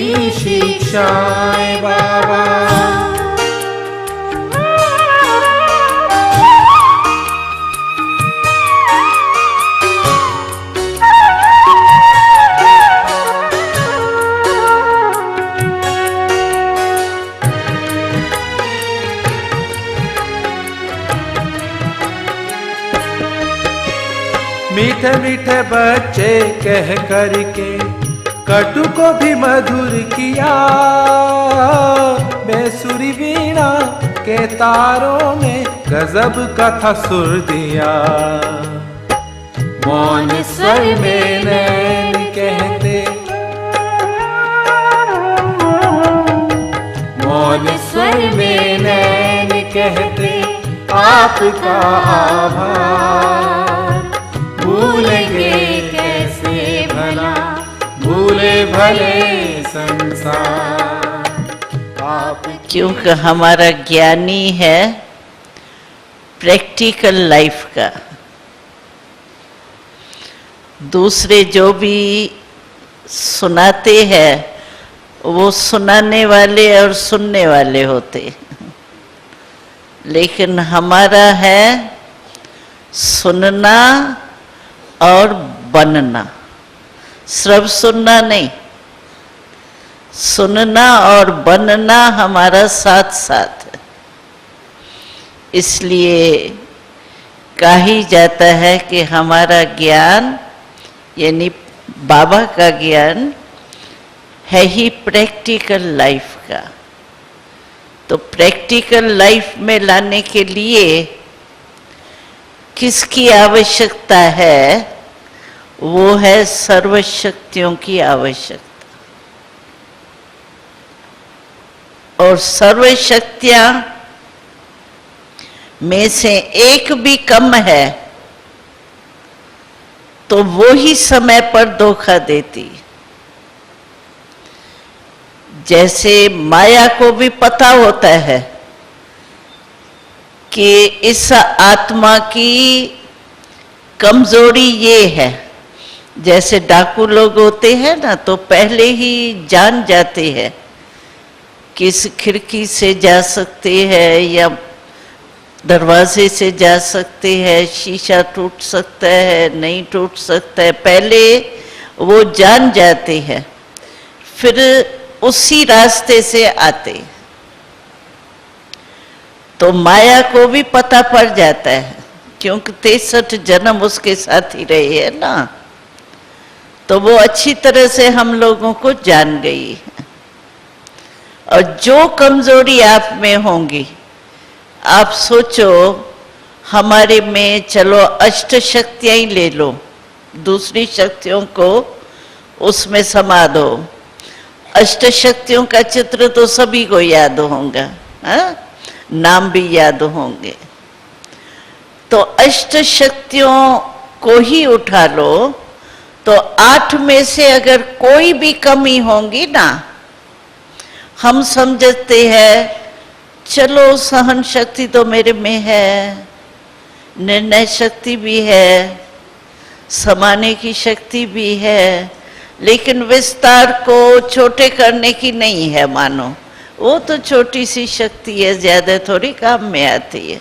की शिक्षाएं बाबा। मीठे मीठे बच्चे कह करके कटु को भी मधुर किया, बेसुरी वीणा के तारों में गजब का था सुर दिया। मौन स्वर में नैन कहते, मौन स्वर में नैन कहते आपका आभार। भूलेंगे कैसे भला, भूले भले संसार आप। क्योंकि हमारा ज्ञानी है प्रैक्टिकल लाइफ का। दूसरे जो भी सुनाते हैं वो सुनाने वाले और सुनने वाले होते, लेकिन हमारा है सुनना और बनना। सिर्फ सुनना नहीं, सुनना और बनना हमारा साथ साथ है। इसलिए कहा जाता है कि हमारा ज्ञान यानी बाबा का ज्ञान है ही प्रैक्टिकल लाइफ का। तो प्रैक्टिकल लाइफ में लाने के लिए किसकी आवश्यकता है? वो है सर्वशक्तियों की आवश्यकता। और सर्वशक्तियां में से एक भी कम है तो वो ही समय पर धोखा देती। जैसे माया को भी पता होता है कि इस आत्मा की कमजोरी ये है। जैसे डाकू लोग होते हैं ना, तो पहले ही जान जाते हैं कि इस खिड़की से जा सकते हैं या दरवाजे से जा सकते हैं, शीशा टूट सकता है, नहीं टूट सकता है, पहले वो जान जाते हैं, फिर उसी रास्ते से आते। तो माया को भी पता पड़ जाता है क्योंकि 63 जन्म उसके साथ ही रहे हैं ना, तो वो अच्छी तरह से हम लोगों को जान गई है। और जो कमजोरी आप में होंगी, आप सोचो हमारे में, चलो अष्ट शक्तियां ही ले लो, दूसरी शक्तियों को उसमें समा दो। अष्ट शक्तियों का चित्र तो सभी को याद होगा, हाँ? नाम भी याद होंगे। तो अष्ट शक्तियों को ही उठा लो तो 8 में से अगर कोई भी कमी होंगी ना, हम समझते हैं चलो सहन शक्ति तो मेरे में है, निर्णय शक्ति भी है, समाने की शक्ति भी है, लेकिन विस्तार को छोटे करने की नहीं है। मानो वो तो छोटी सी शक्ति है, ज्यादा थोड़ी काम में आती है।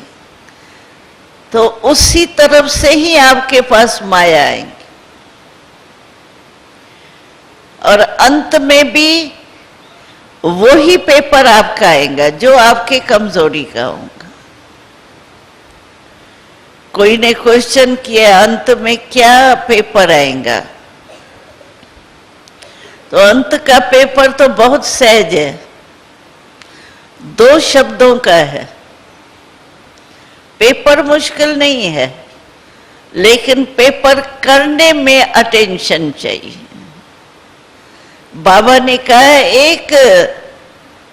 तो उसी तरफ से ही आपके पास माया आएंगी और अंत में भी वही पेपर आपका आएगा जो आपके कमजोरी का होगा। कोई ने क्वेश्चन किया अंत में क्या पेपर आएगा, तो अंत का पेपर तो बहुत सहज है, 2 शब्दों का है। पेपर मुश्किल नहीं है, लेकिन पेपर करने में अटेंशन चाहिए। बाबा ने कहा 1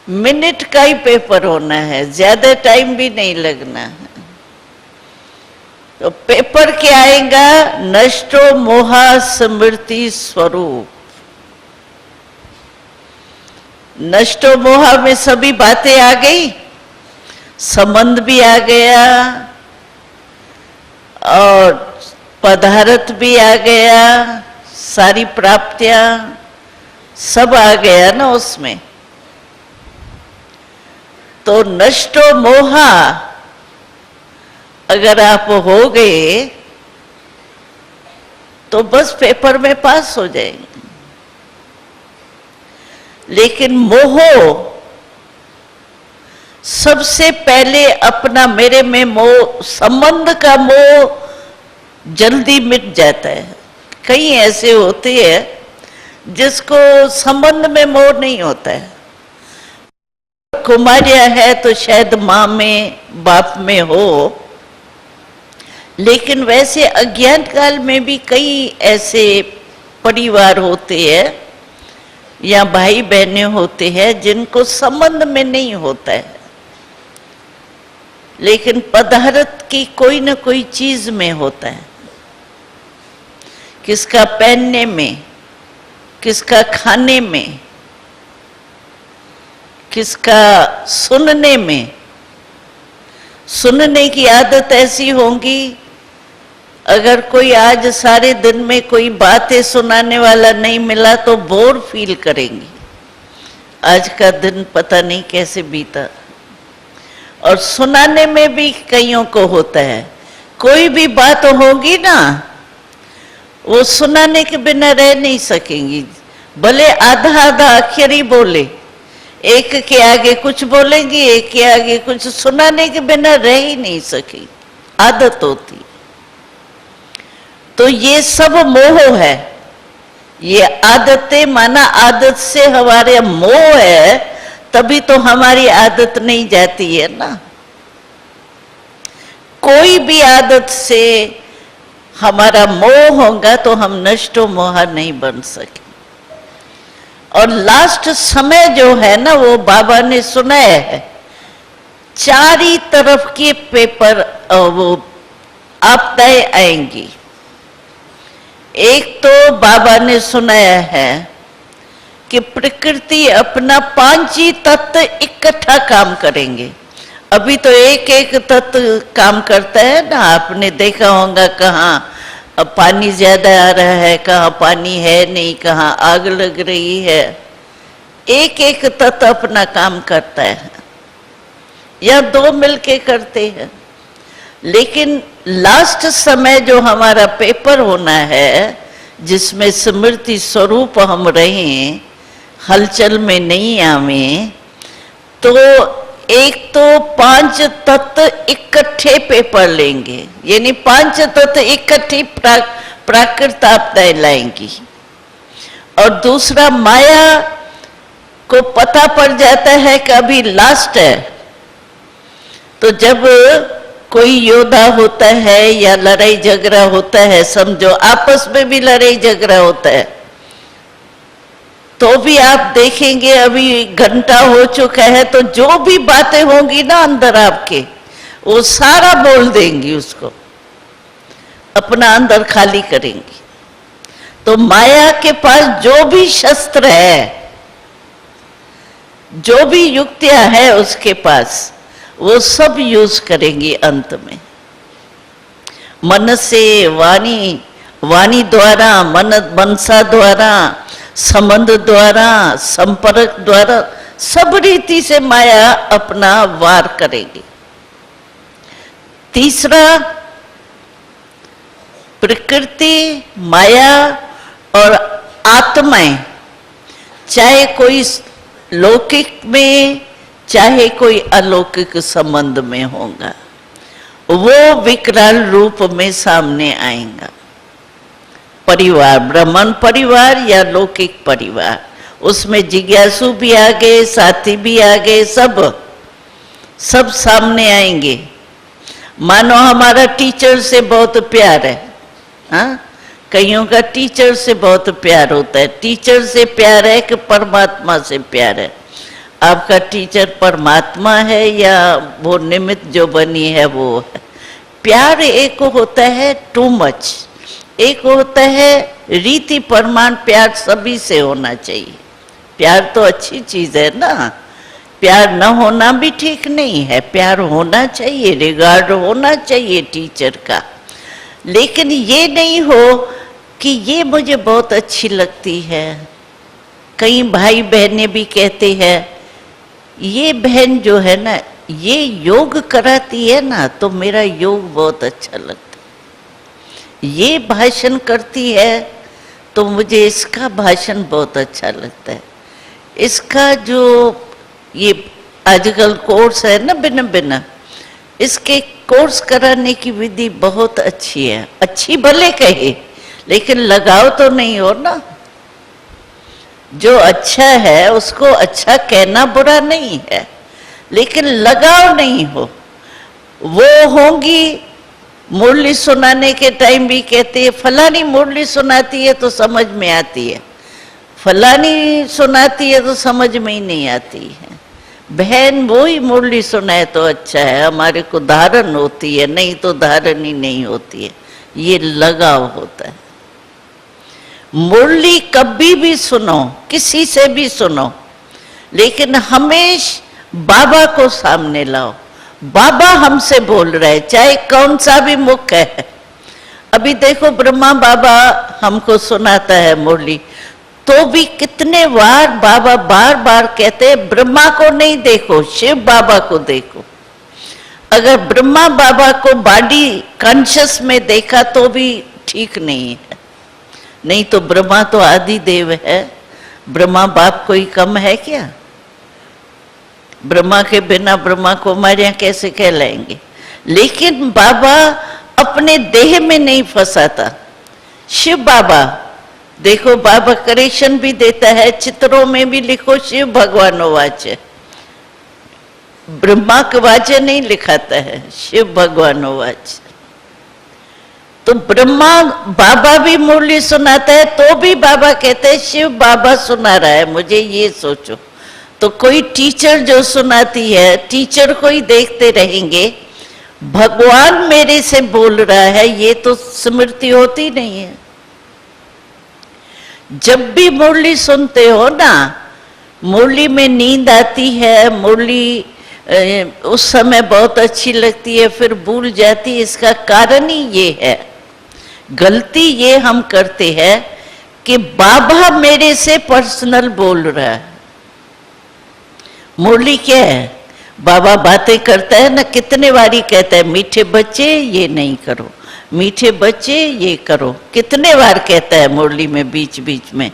मिनट का ही पेपर होना है, ज्यादा टाइम भी नहीं लगना है। तो पेपर क्या आएगा? नष्टो मोहा स्मृति स्वरूप। नष्टो मोहा में सभी बातें आ गई, संबंध भी आ गया और पदार्थ भी आ गया, सारी प्राप्तियां, सब आ गया ना उसमें। तो नष्टो मोहा अगर आप हो गए तो बस पेपर में पास हो जाएंगे। लेकिन मोह सबसे पहले अपना, मेरे में मोह, संबंध का मोह जल्दी मिट जाता है। कई ऐसे होते हैं जिसको संबंध में मोह नहीं होता है। कुमारिया है तो शायद माँ में बाप में हो, लेकिन वैसे अज्ञान काल में भी कई ऐसे परिवार होते हैं या भाई बहनें होते हैं जिनको संबंध में नहीं होता है, लेकिन पदार्थ की कोई न कोई चीज में होता है। किसका पहनने में, किसका खाने में, किसका सुनने में। सुनने की आदत ऐसी होगी, अगर कोई आज सारे दिन में कोई बातें सुनाने वाला नहीं मिला तो बोर फील करेंगी, आज का दिन पता नहीं कैसे बीता। और सुनाने में भी कईयों को होता है, कोई भी बात होगी ना वो सुनाने के बिना रह नहीं सकेंगी, भले आधा आधा अक्षर ही बोले, एक के आगे कुछ बोलेंगी, एक के आगे कुछ, सुनाने के बिना रह ही नहीं सकेगी, आदत होती। तो ये सब मोह है, ये आदतें, माना आदत से हमारे मोह है, तभी तो हमारी आदत नहीं जाती है ना। कोई भी आदत से हमारा मोह होगा तो हम नष्टो मोह नहीं बन सके। और लास्ट समय जो है ना, वो बाबा ने सुनाया है, चारी तरफ के पेपर वो आपदाएं आएंगी। एक तो बाबा ने सुनाया है कि प्रकृति अपना 5 ही तत्व इकट्ठा काम करेंगे। अभी तो एक एक तत्व काम करता है ना, आपने देखा होगा कहाँ पानी ज्यादा आ रहा है, कहाँ पानी है नहीं, कहाँ आग लग रही है। एक एक तत्व अपना काम करता है, या 2 मिलके करते हैं। लेकिन लास्ट समय जो हमारा पेपर होना है, जिसमें स्मृति स्वरूप हम रहें, हलचल में नहीं आवे, तो एक तो 5 तत्व इकट्ठे पेपर लेंगे, यानी 5 तत्व इकट्ठी प्राकृत आपदाएं लाएंगी। और दूसरा, माया को पता पड़ जाता है कि अभी लास्ट है, तो जब कोई योद्धा होता है या लड़ाई झगड़ा होता है, समझो आपस में भी लड़ाई झगड़ा होता है, तो भी आप देखेंगे अभी घंटा हो चुका है, तो जो भी बातें होंगी ना अंदर आपके, वो सारा बोल देंगी, उसको अपना अंदर खाली करेंगी। तो माया के पास जो भी शस्त्र है, जो भी युक्तियां है उसके पास, वो सब यूज करेंगी अंत में। मन से, वाणी द्वारा, मनसा द्वारा, संबंध द्वारा, संपर्क द्वारा, सब रीति से माया अपना वार करेगी। तीसरा, प्रकृति, माया और आत्माएं, चाहे कोई लौकिक में चाहे कोई अलौकिक संबंध में होगा, वो विकराल रूप में सामने आएगा। परिवार, ब्राह्मण परिवार या लौकिक परिवार, उसमें जिज्ञासु भी आ गए, साथी भी आ गए, सब सामने आएंगे। मानो हमारा टीचर से बहुत प्यार है, हाँ, कईयों का टीचर से बहुत प्यार होता है। टीचर से प्यार है कि परमात्मा से प्यार है? आपका टीचर परमात्मा है या वो निमित्त जो बनी है वो है? प्यार एक होता है टू मच, एक होता है रीति प्रमाण। प्यार सभी से होना चाहिए। प्यार तो अच्छी चीज है ना, प्यार न होना भी ठीक नहीं है, प्यार होना चाहिए, रिगार्ड होना चाहिए टीचर का। लेकिन ये नहीं हो कि ये मुझे बहुत अच्छी लगती है, कई भाई बहनें भी कहते हैं ये बहन जो है ना ये योग कराती है ना तो मेरा योग बहुत अच्छा लगता है, ये भाषण करती है तो मुझे इसका भाषण बहुत अच्छा लगता है, इसका जो ये आजकल कोर्स है ना बिना बिना इसके कोर्स कराने की विधि बहुत अच्छी है। अच्छी भले कहे लेकिन लगाव तो नहीं हो ना, जो अच्छा है उसको अच्छा कहना बुरा नहीं है लेकिन लगाव नहीं हो। वो होंगी मुरली सुनाने के टाइम भी कहते हैं फलानी मुरली सुनाती है तो समझ में आती है, फलानी सुनाती है तो समझ में ही नहीं आती है। बहन वो ही मुरली सुनाए तो अच्छा है, हमारे को धारण होती है, नहीं तो धारण ही नहीं होती है। ये लगाव होता है। मुरली कभी भी सुनो, किसी से भी सुनो, लेकिन हमेशा बाबा को सामने लाओ। बाबा हमसे बोल रहे, चाहे कौन सा भी मुख है। अभी देखो ब्रह्मा बाबा हमको सुनाता है मुरली, तो भी कितने बार बाबा बार बार कहते हैं ब्रह्मा को नहीं देखो, शिव बाबा को देखो। अगर ब्रह्मा बाबा को बॉडी कॉन्शियस में देखा तो भी ठीक नहीं है, नहीं तो ब्रह्मा तो आदि देव है, ब्रह्मा बाप कोई कम है क्या? ब्रह्मा के बिना ब्रह्मा कुमारियां कैसे कहलाएंगे? लेकिन बाबा अपने देह में नहीं फंसाता। शिव बाबा देखो, बाबा करेक्शन भी देता है, चित्रों में भी लिखो शिव भगवान वाच्य, ब्रह्मा के वाच्य नहीं लिखाता है, शिव भगवान वाच्य। तो ब्रह्मा बाबा भी मुरली सुनाता है तो भी बाबा कहते हैं शिव बाबा सुना रहा है मुझे, ये सोचो। तो कोई टीचर जो सुनाती है, टीचर को ही देखते रहेंगे, भगवान मेरे से बोल रहा है, ये तो स्मृति होती नहीं है। जब भी मुरली सुनते हो ना, मुरली में नींद आती है, मुरली उस समय बहुत अच्छी लगती है, फिर भूल जाती है। इसका कारण ही ये है, गलती ये हम करते हैं कि बाबा मेरे से पर्सनल बोल रहा है। मुरली क्या है? बाबा बातें करता है ना, कितने बारी कहता है मीठे बच्चे ये नहीं करो, मीठे बच्चे ये करो, कितने बार कहता है मुरली में बीच बीच में।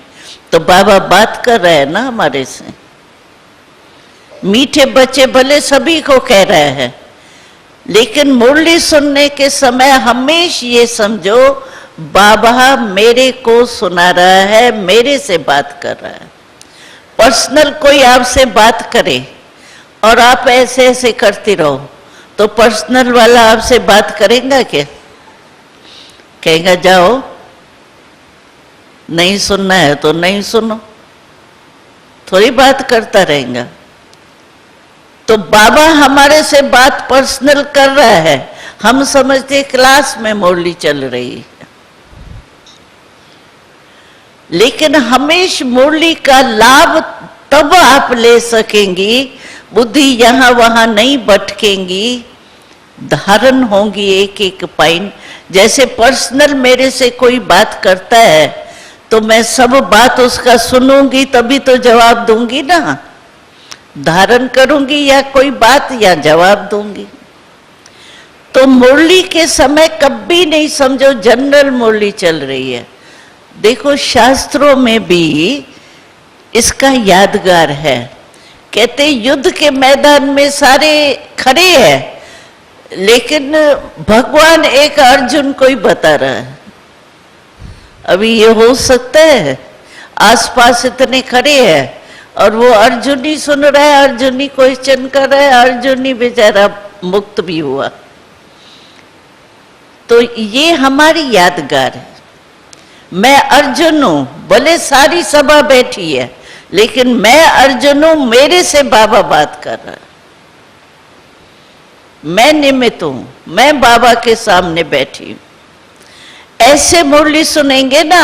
तो बाबा बात कर रहे हैं ना हमारे से। मीठे बच्चे भले सभी को कह रहे हैं, लेकिन मुरली सुनने के समय हमेशा ये समझो बाबा मेरे को सुना रहा है, मेरे से बात कर रहा है। पर्सनल कोई आपसे बात करे और आप ऐसे ऐसे करते रहो तो पर्सनल वाला आपसे बात करेगा क्या? कहेगा जाओ, नहीं सुनना है तो नहीं सुनो, थोड़ी बात करता रहेगा। तो बाबा हमारे से बात पर्सनल कर रहा है, हम समझते क्लास में मुरली चल रही है। लेकिन हमेशा मुरली का लाभ तब आप ले सकेंगी, बुद्धि यहाँ वहां नहीं भटकेंगी, धारण होंगी एक एक पॉइंट। जैसे पर्सनल मेरे से कोई बात करता है तो मैं सब बात उसका सुनूंगी तभी तो जवाब दूंगी ना, धारण करूंगी या कोई बात या जवाब दूंगी। तो मुरली के समय कभी नहीं समझो जनरल मुरली चल रही है। देखो शास्त्रों में भी इसका यादगार है, कहते युद्ध के मैदान में सारे खड़े हैं, लेकिन भगवान एक अर्जुन को ही बता रहा है। अभी ये हो सकता है आसपास इतने खड़े हैं और वो अर्जुन ही सुन रहा है, अर्जुन ही क्वेश्चन कर रहा है, अर्जुन ही बेचारा मुक्त भी हुआ। तो ये हमारी यादगार है। मैं अर्जुन हूं, भले सारी सभा बैठी है, लेकिन मैं अर्जुन हूं, मेरे से बाबा बात कर रहा है। मैं निमित्त हूं, मैं बाबा के सामने बैठी हूं। ऐसे मुरली सुनेंगे ना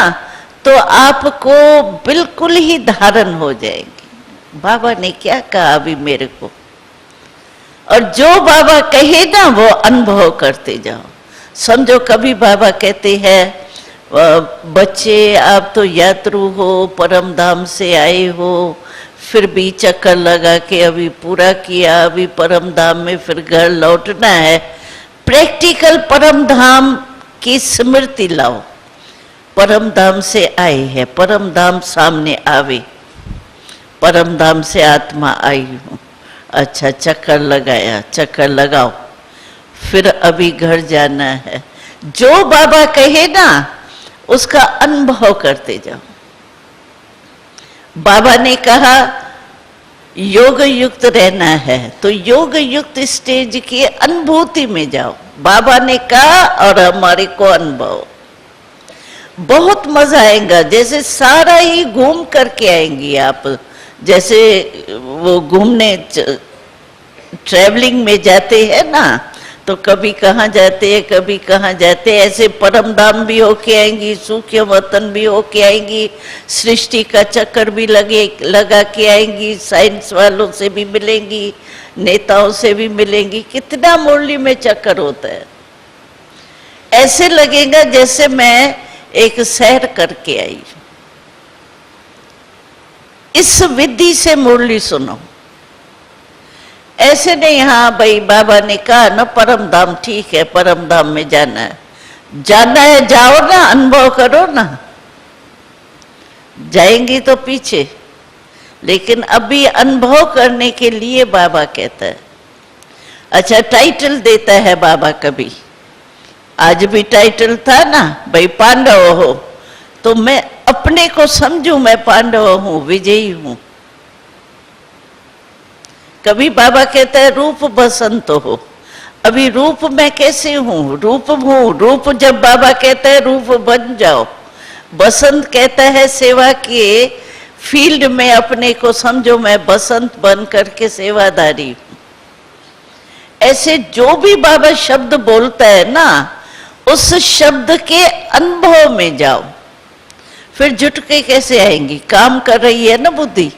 तो आपको बिल्कुल ही धारण हो जाएगी, बाबा ने क्या कहा अभी मेरे को। और जो बाबा कहे ना वो अनुभव करते जाओ। समझो कभी बाबा कहते हैं बच्चे आप तो यात्रु हो, परम धाम से आए हो, फिर भी चक्कर लगा के अभी पूरा किया, अभी परम धाम में फिर घर लौटना है। प्रैक्टिकल परम धाम की स्मृति लाओ। परम धाम से आए हैं, परम धाम सामने आवे, परम धाम से आत्मा आई हूँ। अच्छा, चक्कर लगाया, चक्कर लगाओ, फिर अभी घर जाना है। जो बाबा कहे ना उसका अनुभव करते जाओ। बाबा ने कहा योग युक्त रहना है, तो योग युक्त स्टेज की अनुभूति में जाओ। बाबा ने कहा और हमारे को अनुभव, बहुत मजा आएगा। जैसे सारा ही घूम करके आएंगी आप, जैसे वो घूमने ट्रैवलिंग में जाते हैं ना, तो कभी कहाँ जाते हैं, कभी कहाँ जाते हैं। ऐसे परम धाम भी होके आएंगी, सूक्ष्म वतन भी होके आएंगी, सृष्टि का चक्कर भी लगा के आएंगी, साइंस वालों से भी मिलेंगी, नेताओं से भी मिलेंगी। कितना मुरली में चक्कर होता है। ऐसे लगेगा जैसे मैं एक सैर करके आई। इस विधि से मुरली सुनो। ऐसे नहीं हाँ भाई बाबा ने कहा ना परम धाम ठीक है, परम धाम में जाना है, जाना है जाओ ना, अनुभव करो ना। जाएंगी तो पीछे, लेकिन अभी अनुभव करने के लिए बाबा कहता है। अच्छा, टाइटल देता है बाबा कभी। आज भी टाइटल था ना भाई पांडव हो, तो मैं अपने को समझू मैं पांडव हूं, विजयी हूं। कभी बाबा कहता है रूप बसंत हो। अभी रूप मैं कैसे हूं, रूप हूं। रूप जब बाबा कहता है रूप बन जाओ। बसंत कहता है सेवा के फील्ड में अपने को समझो मैं बसंत बन करके सेवादारी हूं। ऐसे जो भी बाबा शब्द बोलता है ना, उस शब्द के अनुभव में जाओ। फिर जुट के कैसे आएंगी, काम कर रही है ना बुद्धि।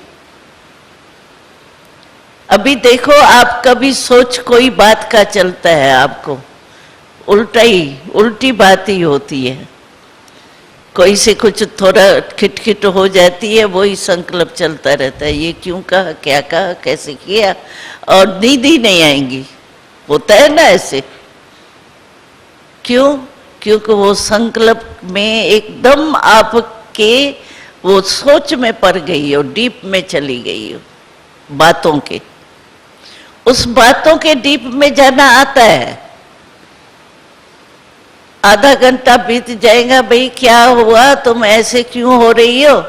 अभी देखो आप कभी सोच कोई बात का चलता है, आपको उल्टी बात ही होती है। कोई से कुछ थोड़ा खिटखिट हो जाती है, वही संकल्प चलता रहता है। ये क्यों कहा, क्या कहा, कैसे किया, और नींद ही नहीं आएंगी। होता है ना ऐसे। क्यों? क्योंकि वो संकल्प में एकदम आपके वो सोच में पड़ गई हो, डीप में चली गई हो बातों के। उस बातों के डीप में जाना आता है। आधा घंटा बीत जाएगा, भाई क्या हुआ, तुम ऐसे क्यों हो रही हो,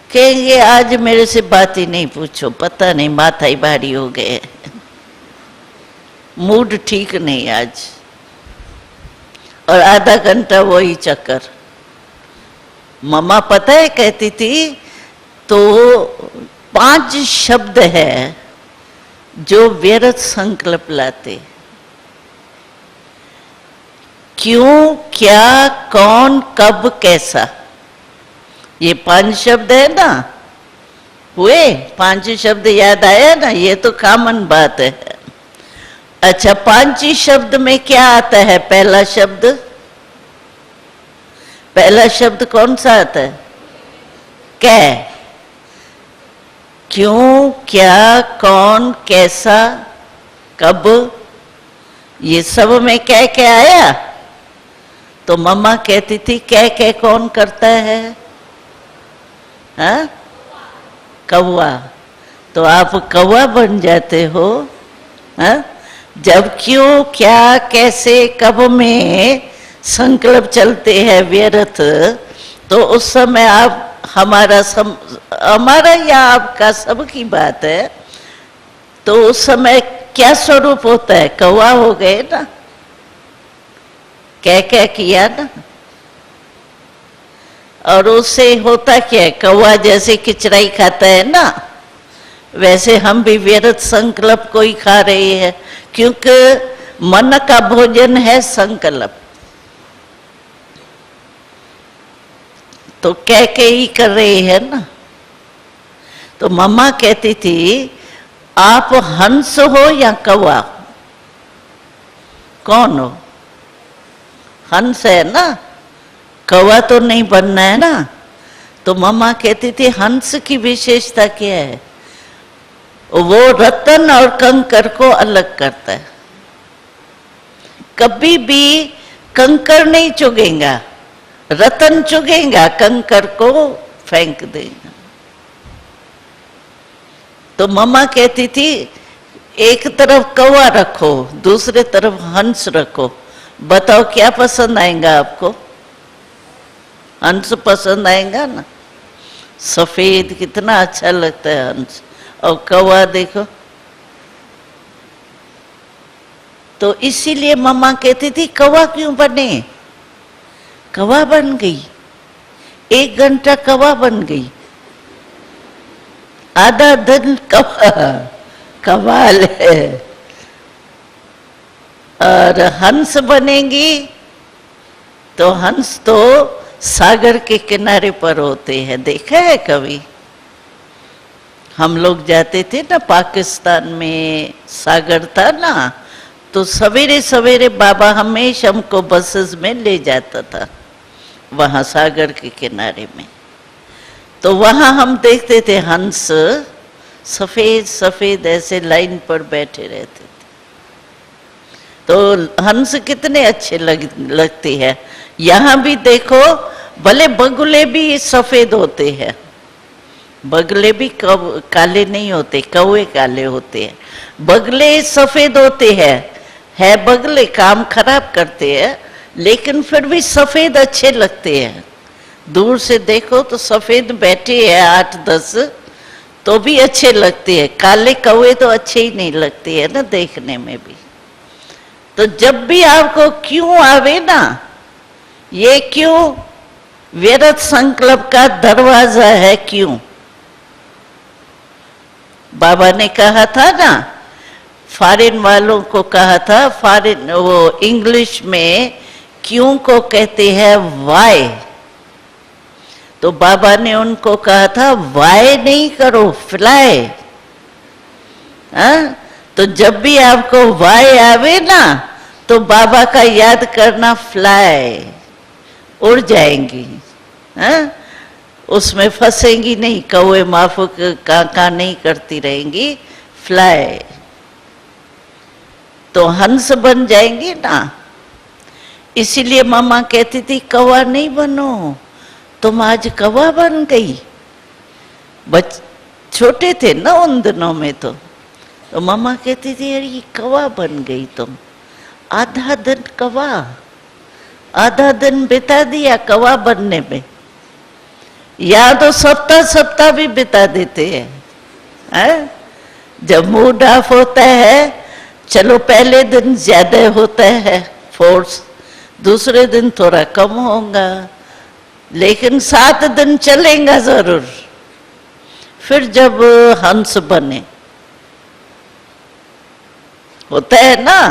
कहेंगे आज मेरे से बात ही नहीं पूछो, पता नहीं माथा ही भारी हो गए, मूड ठीक नहीं आज। और आधा घंटा वही चक्कर। मम्मा पता है कहती थी, तो 5 शब्द है जो व्यर्थ संकल्प लाते। क्यों, क्या, कौन, कब, कैसा, ये 5 शब्द है ना। हुए 5 शब्द याद आया ना, ये तो कॉमन बात है। अच्छा, 5 ही शब्द में क्या आता है? पहला शब्द कौन सा आता है? कै। क्यों, क्या, कौन, कैसा, कब, ये सब में क्या क्या आया। तो मम्मा कहती थी क्या कौन करता है? हाँ, कौवा। तो आप कौवा बन जाते हो। हाँ, जब क्यों, क्या, कैसे, कब में संकल्प चलते हैं व्यर्थ, तो उस समय आप हमारा या आपका सबकी बात है, तो उस समय क्या स्वरूप होता है? कौवा हो गए ना। क्या किया ना। और उससे होता क्या है? कौवा जैसे किचराई खाता है ना, वैसे हम भी व्यर्थ संकल्प को ही खा रहे हैं, क्योंकि मन का भोजन है संकल्प। तो कह ही कर रहे हैं ना। तो मम्मा कहती थी आप हंस हो या कौवा? कौन हो? हंस है ना। कौवा तो नहीं बनना है ना। तो मम्मा कहती थी हंस की विशेषता क्या है, वो रतन और कंकर को अलग करता है। कभी भी कंकर नहीं चुगेगा, रतन चुगेगा, कंकर को फेंक देगा। तो मम्मा कहती थी एक तरफ कौवा रखो, दूसरे तरफ हंस रखो, बताओ क्या पसंद आएगा आपको? हंस पसंद आएगा ना, सफेद कितना अच्छा लगता है हंस। और कौवा देखो, तो इसीलिए मम्मा कहती थी कौवा क्यों बने? कौवा बन गई, 1 घंटा कौवा बन गई, आधा दिन कौवा, कमाल है। और हंस बनेगी तो हंस तो सागर के किनारे पर होते हैं, देखा है कभी? हम लोग जाते थे ना पाकिस्तान में, सागर था ना, तो सवेरे सवेरे बाबा हमेशा हमको बसेस में ले जाता था वहाँ सागर के किनारे में। तो वहाँ हम देखते थे हंस सफेद सफेद ऐसे लाइन पर बैठे रहते थे। तो हंस कितने अच्छे लगते हैं। यहाँ भी देखो, भले बगुले भी सफेद होते हैं, बगले भी काले नहीं होते, कौवे काले होते हैं, बगले सफेद होते हैं। है बगले काम खराब करते हैं, लेकिन फिर भी सफेद अच्छे लगते हैं। दूर से देखो तो सफेद बैठे हैं 8-10 तो भी अच्छे लगते हैं, काले कौवे तो अच्छे ही नहीं लगते हैं ना देखने में भी। तो जब भी आपको क्यों आवे ना, ये क्यों व्यर्थ संकल्प का दरवाजा है। क्यों बाबा ने कहा था ना, फॉरेन वालों को कहा था, फॉरेन वो इंग्लिश में क्यों को कहते हैं वाई, तो बाबा ने उनको कहा था वाई नहीं करो, फ्लाई। तो जब भी आपको वाई आवे ना तो बाबा का याद करना, फ्लाई, उड़ जाएंगी, उसमें फंसेंगी नहीं, कौवे माफुक काका नहीं करती रहेंगी, फ्लाई, तो हंस बन जाएंगी ना। इसीलिए मम्मा कहती थी कौवा नहीं बनो, तुम आज कौवा बन गई। छोटे थे ना उन दिनों में, तो मम्मा कहती थी अरे ये कौवा बन गई तुम। आधा दिन कौवा, आधा दिन बिता दिया कौवा बनने में, या तो सप्ताह भी बिता देते हैं। जब मूड ऑफ होता है, चलो पहले दिन ज्यादा होता है फोर्स, दूसरे दिन थोड़ा कम होगा, लेकिन 7 दिन चलेगा जरूर। फिर जब हंस बने, होता है ना।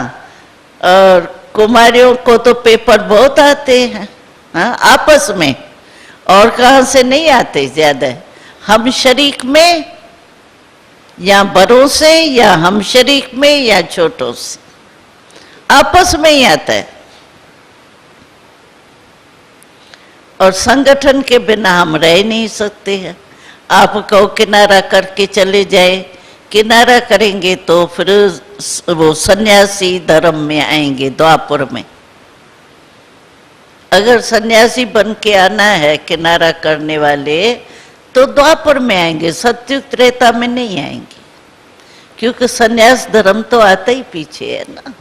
और कुमारियों को तो पेपर बहुत आते हैं आपस में, और कहाँ से नहीं आते ज्यादा, हम शरीक में या बड़ों से, या हम शरीक में या छोटों से, आपस में ही आता है। और संगठन के बिना हम रह नहीं सकते हैं। आप कहो किनारा करके चले जाए, किनारा करेंगे तो फिर वो सन्यासी धर्म में आएंगे द्वापर में। अगर सन्यासी बन के आना है किनारा करने वाले, तो द्वापर में आएंगे, सत्युग त्रेता में नहीं आएंगे, क्योंकि सन्यास धर्म तो आता ही पीछे है ना।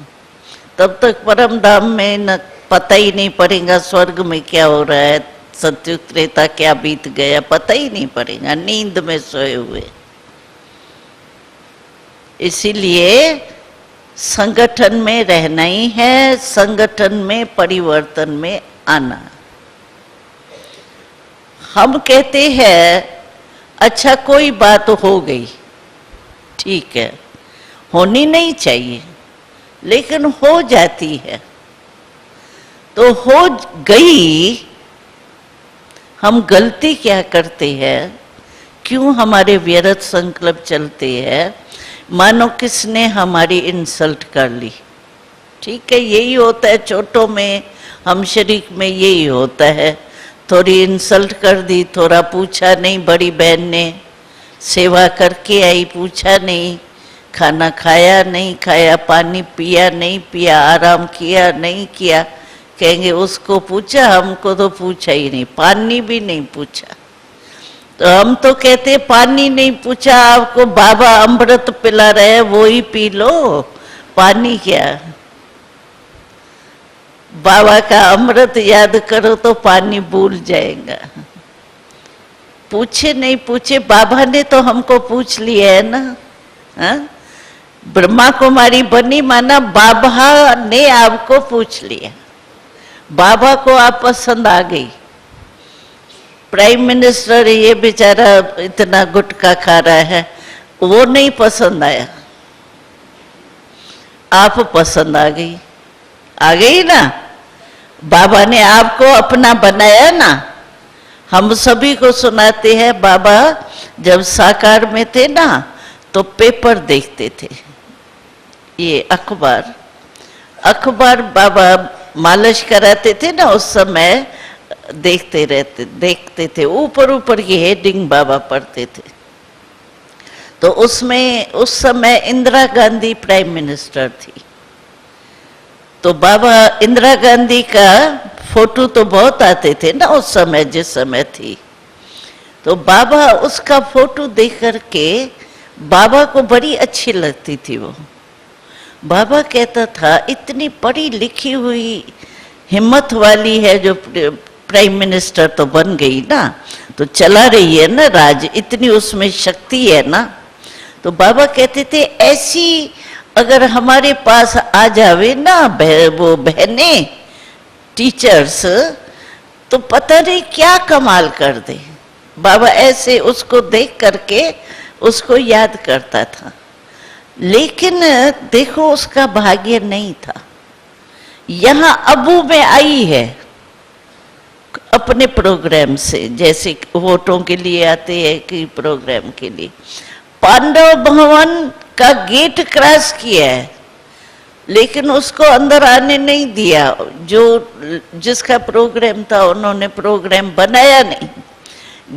तब तक परम धाम में न पता ही नहीं पड़ेगा स्वर्ग में क्या हो रहा है, सत्युग त्रेता क्या बीत गया, पता ही नहीं पड़ेगा, नींद में सोए हुए। इसीलिए संगठन में रहना ही है, संगठन में परिवर्तन में आना। हम कहते हैं अच्छा कोई बात हो गई, ठीक है, होनी नहीं चाहिए, लेकिन हो जाती है तो हो गई। हम गलती क्या करते हैं, क्यों हमारे व्यर्थ संकल्प चलते हैं, मानो किसने हमारी इंसल्ट कर ली। ठीक है, यही होता है छोटों में, हम शरीक में यही होता है। थोड़ी इंसल्ट कर दी, थोड़ा पूछा नहीं, बड़ी बहन ने सेवा करके आई, पूछा नहीं, खाना खाया नहीं खाया, पानी पिया नहीं पिया, आराम किया नहीं किया, कहेंगे उसको पूछा, हमको तो पूछा ही नहीं, पानी भी नहीं पूछा। तो हम तो कहते पानी नहीं पूछा, आपको बाबा अमृत पिला रहे वो ही पी लो, पानी क्या। बाबा का अमृत याद करो तो पानी भूल जाएगा। पूछे नहीं पूछे, बाबा ने तो हमको पूछ लिया है ना। हाँ? ब्रह्मा कुमारी बनी माना बाबा ने आपको पूछ लिया, बाबा को आप पसंद आ गई। प्राइम मिनिस्टर ये बेचारा इतना गुटखा खा रहा है, वो नहीं पसंद आया, आप पसंद आ गई ना। बाबा ने आपको अपना बनाया ना। हम सभी को सुनाते हैं, बाबा जब साकार में थे ना तो पेपर देखते थे, ये अखबार बाबा मालिश कराते थे ना, उस समय देखते थे, ऊपर की हेडिंग बाबा पढ़ते थे। तो उसमें उस समय इंदिरा गांधी प्राइम मिनिस्टर थी, तो बाबा इंदिरा गांधी का फोटो तो बहुत आते थे ना उस समय, जिस समय थी। तो बाबा उसका फोटो देख करके बाबा को बड़ी अच्छी लगती थी वो। बाबा कहता था इतनी पढ़ी लिखी हुई हिम्मत वाली है जो प्राइम मिनिस्टर तो बन गई ना, तो चला रही है ना राज, इतनी उसमें शक्ति है ना। तो बाबा कहते थे ऐसी अगर हमारे पास आ जावे ना वो बहनें टीचर्स, तो पता नहीं क्या कमाल कर दे। बाबा ऐसे उसको देख करके उसको याद करता था। लेकिन देखो उसका भाग्य नहीं था। यहाँ अबू में आई है अपने प्रोग्राम से, जैसे वोटों के लिए आते हैं कि प्रोग्राम के लिए, पांडव भवन का गेट क्रॉस किया है, लेकिन उसको अंदर आने नहीं दिया। जो जिसका प्रोग्राम था उन्होंने प्रोग्राम बनाया नहीं,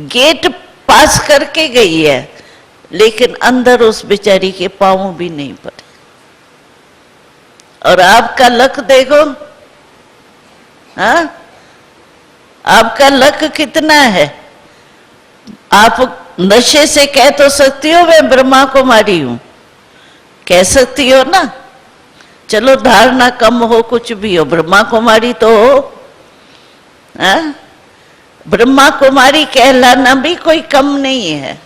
गेट पास करके गई है, लेकिन अंदर उस बेचारी के पांव भी नहीं पड़े। और आपका लक देखो, हाँ, आपका लक कितना है। आप नशे से कह तो सकती हो मैं ब्रह्मा कुमारी हूं, कह सकती हो ना। चलो धारणा कम हो, कुछ भी हो, ब्रह्मा कुमारी तो हो। हाँ? ब्रह्मा कुमारी कहलाना भी कोई कम नहीं है।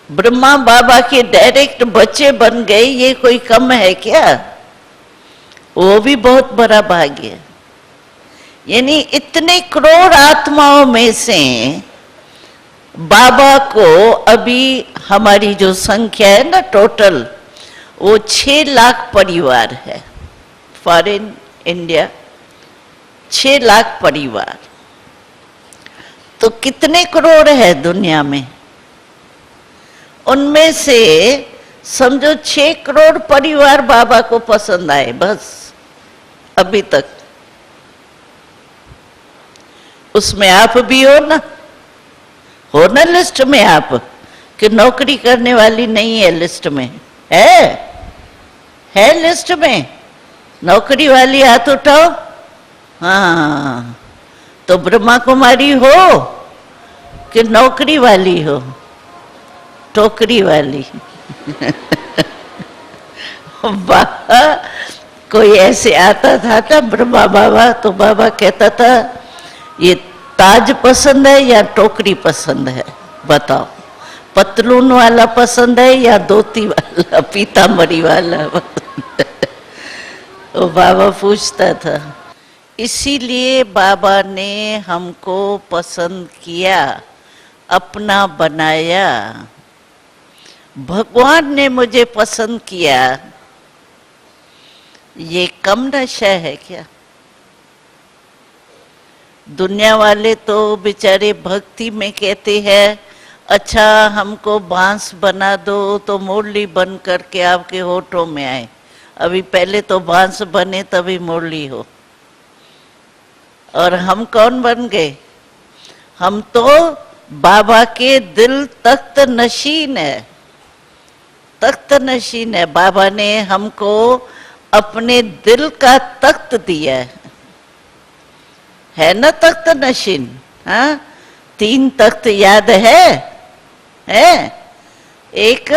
ब्रह्मा बाबा के डायरेक्ट बच्चे बन गए, ये कोई कम है क्या? वो भी बहुत बड़ा भाग्य है। यानी इतने करोड़ आत्माओं में से बाबा को अभी हमारी जो संख्या है ना टोटल, वो 6 लाख परिवार है। फॉरेन इंडिया 6 लाख परिवार, तो कितने करोड़ है दुनिया में? उनमें से समझो 6 करोड़ परिवार बाबा को पसंद आए बस अभी तक। उसमें आप भी हो ना लिस्ट में आप, कि नौकरी करने वाली नहीं है लिस्ट में? है लिस्ट में नौकरी वाली, हाथ उठाओ। हाँ, तो ब्रह्मा कुमारी हो कि नौकरी वाली हो? टोकरी वाली। कोई ऐसे आता था ब्रह्मा बाबा, तो बाबा कहता था ये ताज पसंद है या टोकरी पसंद है, बताओ, पतलून वाला पसंद है या धोती वाला, पीतांबरी वाला? वो बाबा पूछता था। इसीलिए बाबा ने हमको पसंद किया, अपना बनाया। भगवान ने मुझे पसंद किया, ये कम नशा है क्या? दुनिया वाले तो बेचारे भक्ति में कहते हैं अच्छा हमको बांस बना दो तो मुरली बन करके आपके होठों में आए। अभी पहले तो बांस बने तभी मुरली हो। और हम कौन बन गए? हम तो बाबा के दिल तख्त नशीन है, तख्त नशीन है। बाबा ने हमको अपने दिल का तख्त दिया है ना, तख्त नशीन। हाँ, 3 तख्त याद है? एक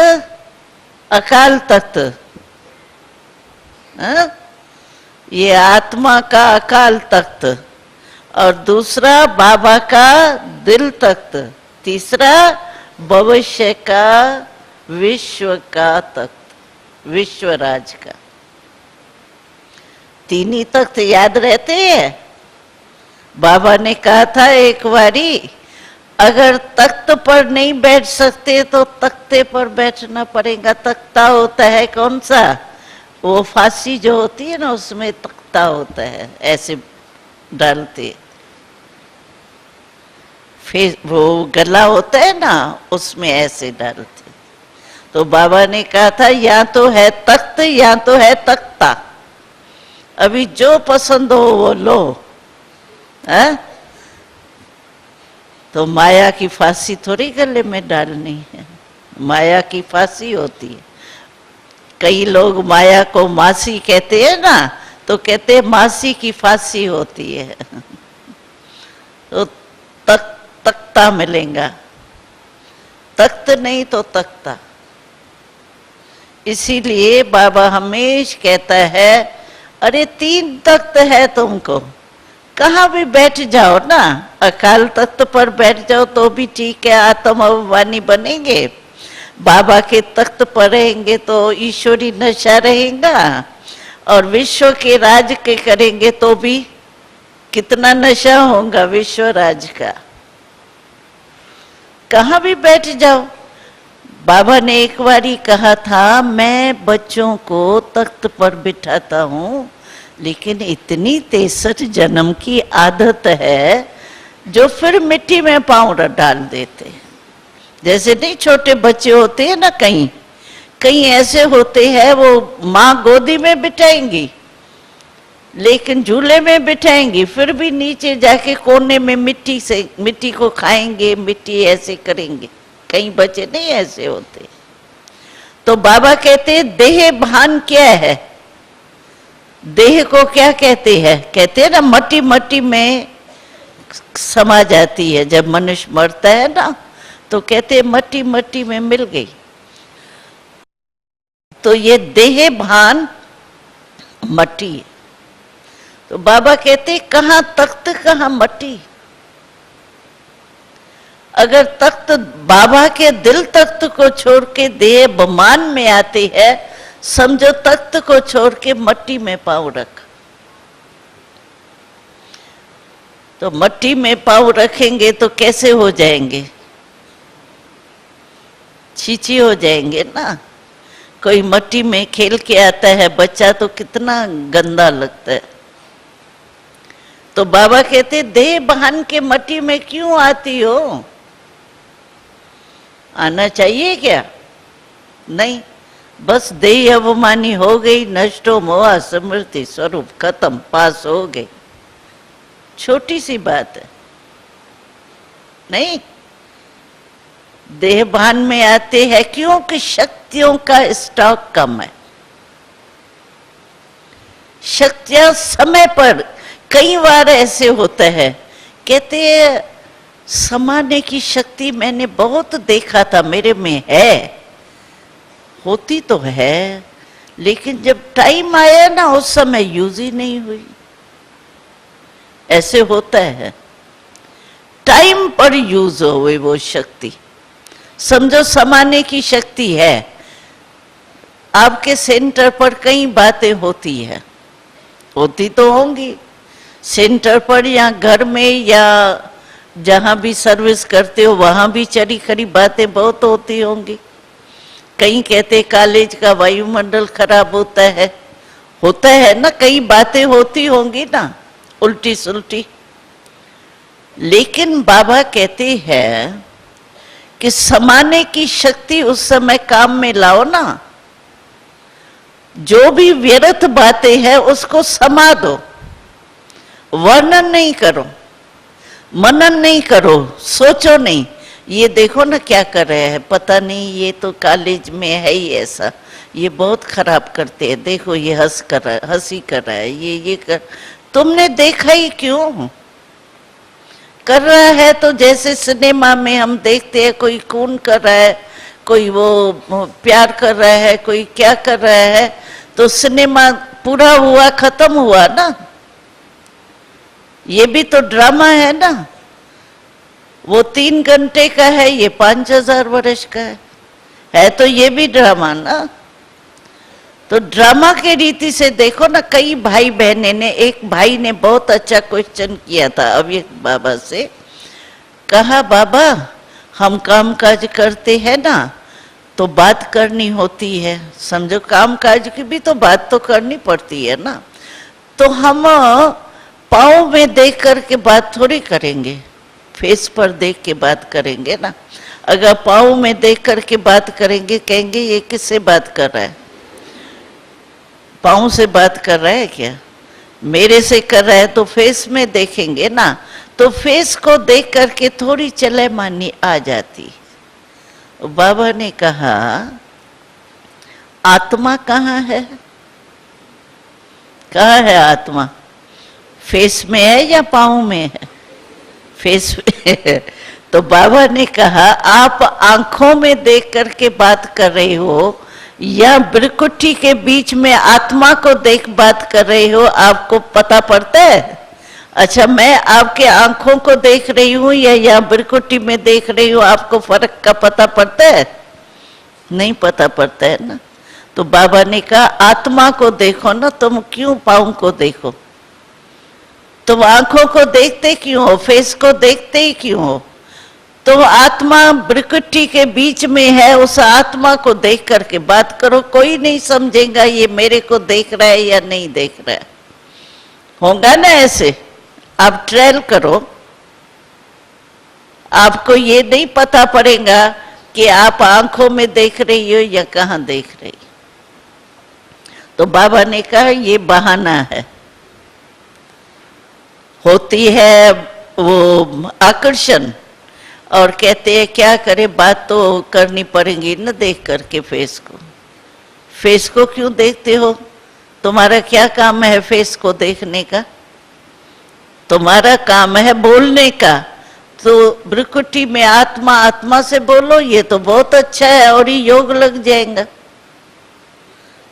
अकाल तख्त, हाँ? ये आत्मा का अकाल तख्त, और दूसरा बाबा का दिल तख्त, तीसरा भविष्य का विश्व का तख्त, विश्वराज का। 3 ही तख्त याद रहते हैं। बाबा ने कहा था एक बारी, अगर तख्त पर नहीं बैठ सकते तो तख्ते पर बैठना पड़ेगा। तख्ता होता है कौन सा? वो फांसी जो होती है ना, उसमें तख्ता होता है, ऐसे डालते। फिर वो गला होता है ना, उसमें ऐसे डालते। तो बाबा ने कहा था या तो है तख्त या तो है तख्ता, अभी जो पसंद हो वो लो। है? तो माया की फांसी थोड़ी गले में डालनी है, माया की फांसी होती है। कई लोग माया को मासी कहते हैं ना, तो कहते हैं मासी की फांसी होती है। तो तख्ता मिलेगा, तख्त नहीं तो तख्ता। इसीलिए बाबा हमेशा कहता है, अरे 3 तख्त है तुमको, कहाँ भी बैठ जाओ ना, अकाल तख्त पर बैठ जाओ तो भी ठीक है, आत्म अभिमानी बनेंगे। बाबा के तख्त पर रहेंगे तो ईश्वरी नशा रहेगा, और विश्व के राज के करेंगे तो भी कितना नशा होगा विश्व राज का। कहाँ भी बैठ जाओ। बाबा ने एक बारी कहा था, मैं बच्चों को तख्त पर बिठाता हूँ, लेकिन इतनी 63 जन्म की आदत है जो फिर मिट्टी में पांव डाल देते। जैसे नहीं छोटे बच्चे होते हैं ना, कहीं ऐसे होते हैं, वो माँ गोदी में बिठाएंगी, लेकिन झूले में बिठाएंगी, फिर भी नीचे जाके कोने में मिट्टी को खाएंगे, मिट्टी ऐसे करेंगे। कई बच्चे नहीं ऐसे होते। तो बाबा कहते देह भान क्या है? देह को क्या कहते हैं? कहते हैं ना मट्टी में समा जाती है। जब मनुष्य मरता है ना, तो कहते हैं मट्टी में मिल गई। तो ये देह भान मट्टी है। तो बाबा कहते कहाँ तख्त कहाँ मट्टी। अगर तख्त बाबा के दिल तख्त को छोड़ के देह बमान में आते हैं, समझो तख्त को छोड़ के मट्टी में पांव रख। तो मट्टी में पांव रखेंगे तो कैसे हो जाएंगे? छीछी हो जाएंगे ना। कोई मट्टी में खेल के आता है बच्चा तो कितना गंदा लगता है। तो बाबा कहते देह बहान के मट्टी में क्यों आती हो? आना चाहिए क्या? नहीं, बस देह अवमानी हो गई, नष्टो मोह स्मृति स्वरूप खत्म, पास हो गई। छोटी सी बात है। नहीं, देह भान में आते हैं क्योंकि शक्तियों का स्टॉक कम है। शक्तियां समय पर कई बार ऐसे होता है, कहते हैं समाने की शक्ति मैंने बहुत देखा था, मेरे में है, होती तो है, लेकिन जब टाइम आया ना उस समय यूज ही नहीं हुई। ऐसे होता है, टाइम पर यूज हो गई वो शक्ति। समझो समाने की शक्ति है, आपके सेंटर पर कई बातें होती है, होती तो होंगी सेंटर पर या घर में या जहां भी सर्विस करते हो वहां भी चरी खरी बातें बहुत होती होंगी। कई कहते कॉलेज का वायुमंडल खराब होता है ना, कई बातें होती होंगी ना उल्टी सुल्टी। लेकिन बाबा कहते हैं कि समाने की शक्ति उस समय काम में लाओ ना। जो भी व्यर्थ बातें हैं उसको समा दो, वर्णन नहीं करो। मनन नहीं करो, सोचो नहीं। ये देखो ना क्या कर रहे हैं, पता नहीं ये तो कॉलेज में है ही ऐसा, ये बहुत खराब करते हैं, देखो ये हंसी कर रहा है, ये कर। तुमने देखा ही क्यों? कर रहा है तो जैसे सिनेमा में हम देखते हैं, कोई खून कर रहा है, कोई वो प्यार कर रहा है, कोई क्या कर रहा है, तो सिनेमा पूरा हुआ, खत्म हुआ ना। ये भी तो ड्रामा है ना। वो 3 घंटे का है, ये 5000 वर्ष का है तो ये भी ड्रामा ना। तो ड्रामा के रीति से देखो ना, कई भाई बहने ने, एक भाई ने बहुत अच्छा क्वेश्चन किया था अभी बाबा से, कहा बाबा हम काम काज करते हैं ना तो बात करनी होती है, समझो काम काज की भी तो बात तो करनी पड़ती है ना, तो हम पाँव में देख करके बात थोड़ी करेंगे, फेस पर देख के बात करेंगे ना। अगर पाँव में देख करके बात करेंगे, कहेंगे ये किससे बात कर रहा है, पाँव से बात कर रहा है क्या, मेरे से कर रहा है, तो फेस में देखेंगे ना। तो फेस को देख करके थोड़ी चलेमानी आ जाती। बाबा ने कहा आत्मा कहाँ है? कहाँ है आत्मा? फेस में है या पाँव में है? फेस में। तो बाबा ने कहा आप आंखों में देख करके बात कर रहे हो या बिरकुटी के बीच में आत्मा को देख बात कर रहे हो, आपको पता पड़ता है? अच्छा, मैं आपके आंखों को देख रही हूं या यहाँ बिरकुटी में देख रही हूं, आपको फर्क का पता पड़ता है? नहीं पता पड़ता है ना। तो बाबा ने कहा आत्मा को देखो ना, तुम क्यों पाँव को देखो? तुम आंखों को देखते क्यों हो, फेस को देखते ही क्यों हो? तो आत्मा बिरकुटी के बीच में है, उस आत्मा को देख करके बात करो। कोई नहीं समझेगा ये मेरे को देख रहा है या नहीं देख रहा है, होगा ना ऐसे? आप ट्रायल करो, आपको ये नहीं पता पड़ेगा कि आप आंखों में देख रही हो या कहाँ देख रही। तो बाबा ने कहा ये बहाना है, होती है वो आकर्षण, और कहते हैं क्या करे, बात तो करनी पड़ेगी ना देख करके फेस को। फेस को क्यों देखते हो? तुम्हारा क्या काम है फेस को देखने का? तुम्हारा काम है बोलने का। तो बिरकुटी में आत्मा, आत्मा से बोलो, ये तो बहुत अच्छा है और ये योग लग जाएगा।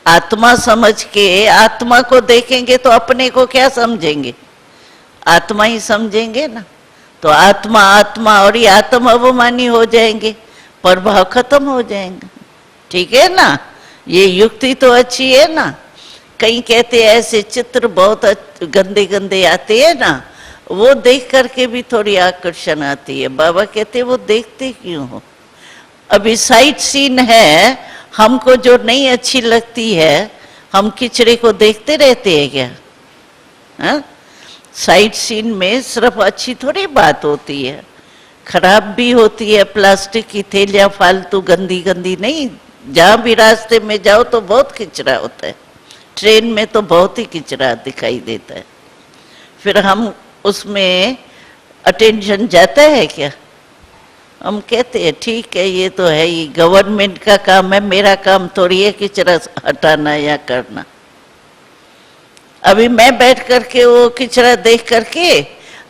आत्मा समझ के आत्मा को देखेंगे तो अपने को क्या समझेंगे? आत्मा ही समझेंगे ना। तो आत्मा आत्मा और ये आत्म अभिमानी हो जाएंगे, प्रभाव खत्म हो जाएंगे। ठीक है ना? ये युक्ति तो अच्छी है ना। कई कहते हैं ऐसे चित्र बहुत गंदे गंदे आते हैं ना, वो देख करके भी थोड़ी आकर्षण आती है। बाबा कहते वो देखते क्यों हो? अभी साइट सीन है, हमको जो नहीं अच्छी लगती है, हम किचड़े को देखते रहते हैं क्या? हाँ? साइट सीन में सिर्फ अच्छी थोड़ी बात होती है, खराब भी होती है। प्लास्टिक की थैलियां फालतू गंदी गंदी नहीं, जहां भी रास्ते में जाओ तो बहुत किचरा होता है। ट्रेन में तो बहुत ही किचरा दिखाई देता है। फिर हम उसमें अटेंशन जाता है क्या? हम कहते हैं ठीक है ये तो है ही, गवर्नमेंट का काम है, मेरा काम थोड़ी है किचरा हटाना या करना। अभी मैं बैठ करके वो किचरा देख करके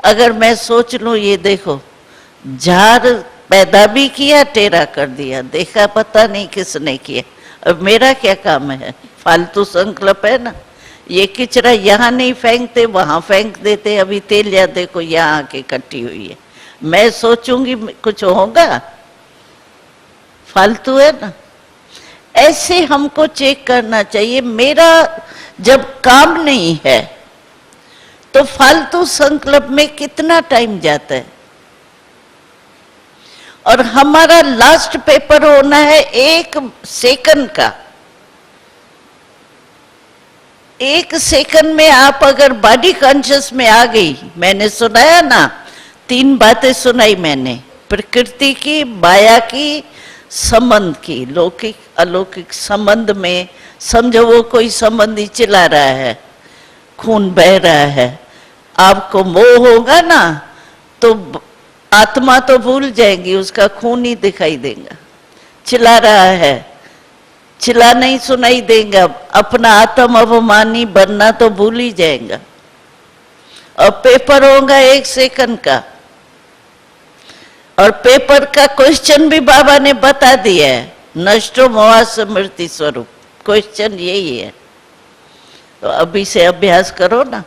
अगर मैं सोच लूं ये देखो झाड़ पैदा भी किया, टेढ़ा कर दिया, देखा पता नहीं किसने किया, अब मेरा क्या काम है? फालतू संकल्प है ना। ये किचरा यहाँ नहीं फेंकते, वहां फेंक देते। अभी तेलिया देखो यहाँ आके इकट्ठी हुई है, मैं सोचूंगी कुछ होगा? फालतू है ना। ऐसे हमको चेक करना चाहिए। मेरा जब काम नहीं है तो फालतू संकल्प में कितना टाइम जाता है। और हमारा लास्ट पेपर होना है 1 सेकंड का। 1 सेकंड में आप अगर बॉडी कॉन्शियस में आ गई, मैंने सुनाया ना 3 बातें सुनाई मैंने, प्रकृति की, माया की, संबंध की। लौकिक अलौकिक संबंध में समझो वो कोई संबंधी चिल्ला रहा है, खून बह रहा है, आपको मोह होगा ना तो आत्मा तो भूल जाएगी, उसका खून ही दिखाई देगा। चिल्ला रहा है, चिल्ला नहीं सुनाई देगा, अपना आत्म अभिमानी बनना तो भूल ही जाएगा। और पेपर होगा 1 सेकंड का, और पेपर का क्वेश्चन भी बाबा ने बता दिया है, नष्टो मोहा स्मृति स्वरूप, क्वेश्चन यही है। तो अभी से अभ्यास करो ना।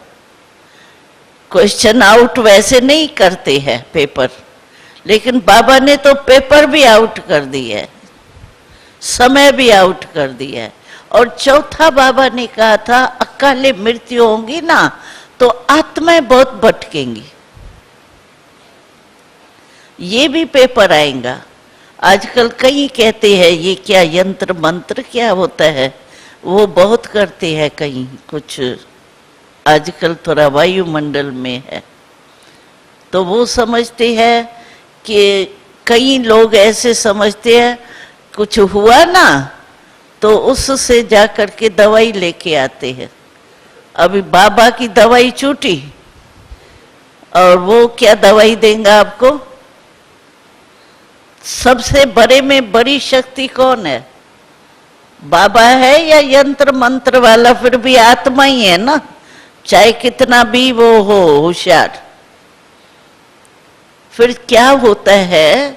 क्वेश्चन आउट वैसे नहीं करते हैं पेपर, लेकिन बाबा ने तो पेपर भी आउट कर दिया है, समय भी आउट कर दिया है। और चौथा बाबा ने कहा था, अकाले मृत्यु होंगी ना तो आत्माएं बहुत भटकेंगी, ये भी पेपर आएगा। आजकल कई कहते हैं ये क्या यंत्र मंत्र क्या होता है, वो बहुत करते हैं कहीं, कुछ आजकल थोड़ा वायुमंडल में है, तो वो समझते हैं कि कई लोग ऐसे समझते हैं कुछ हुआ ना तो उससे जाकर के दवाई लेके आते हैं। अभी बाबा की दवाई छूटी, और वो क्या दवाई देंगे आपको? सबसे बड़े में बड़ी शक्ति कौन है? बाबा है या यंत्र मंत्र वाला? फिर भी आत्मा ही है ना, चाहे कितना भी वो हो होशियार। फिर क्या होता है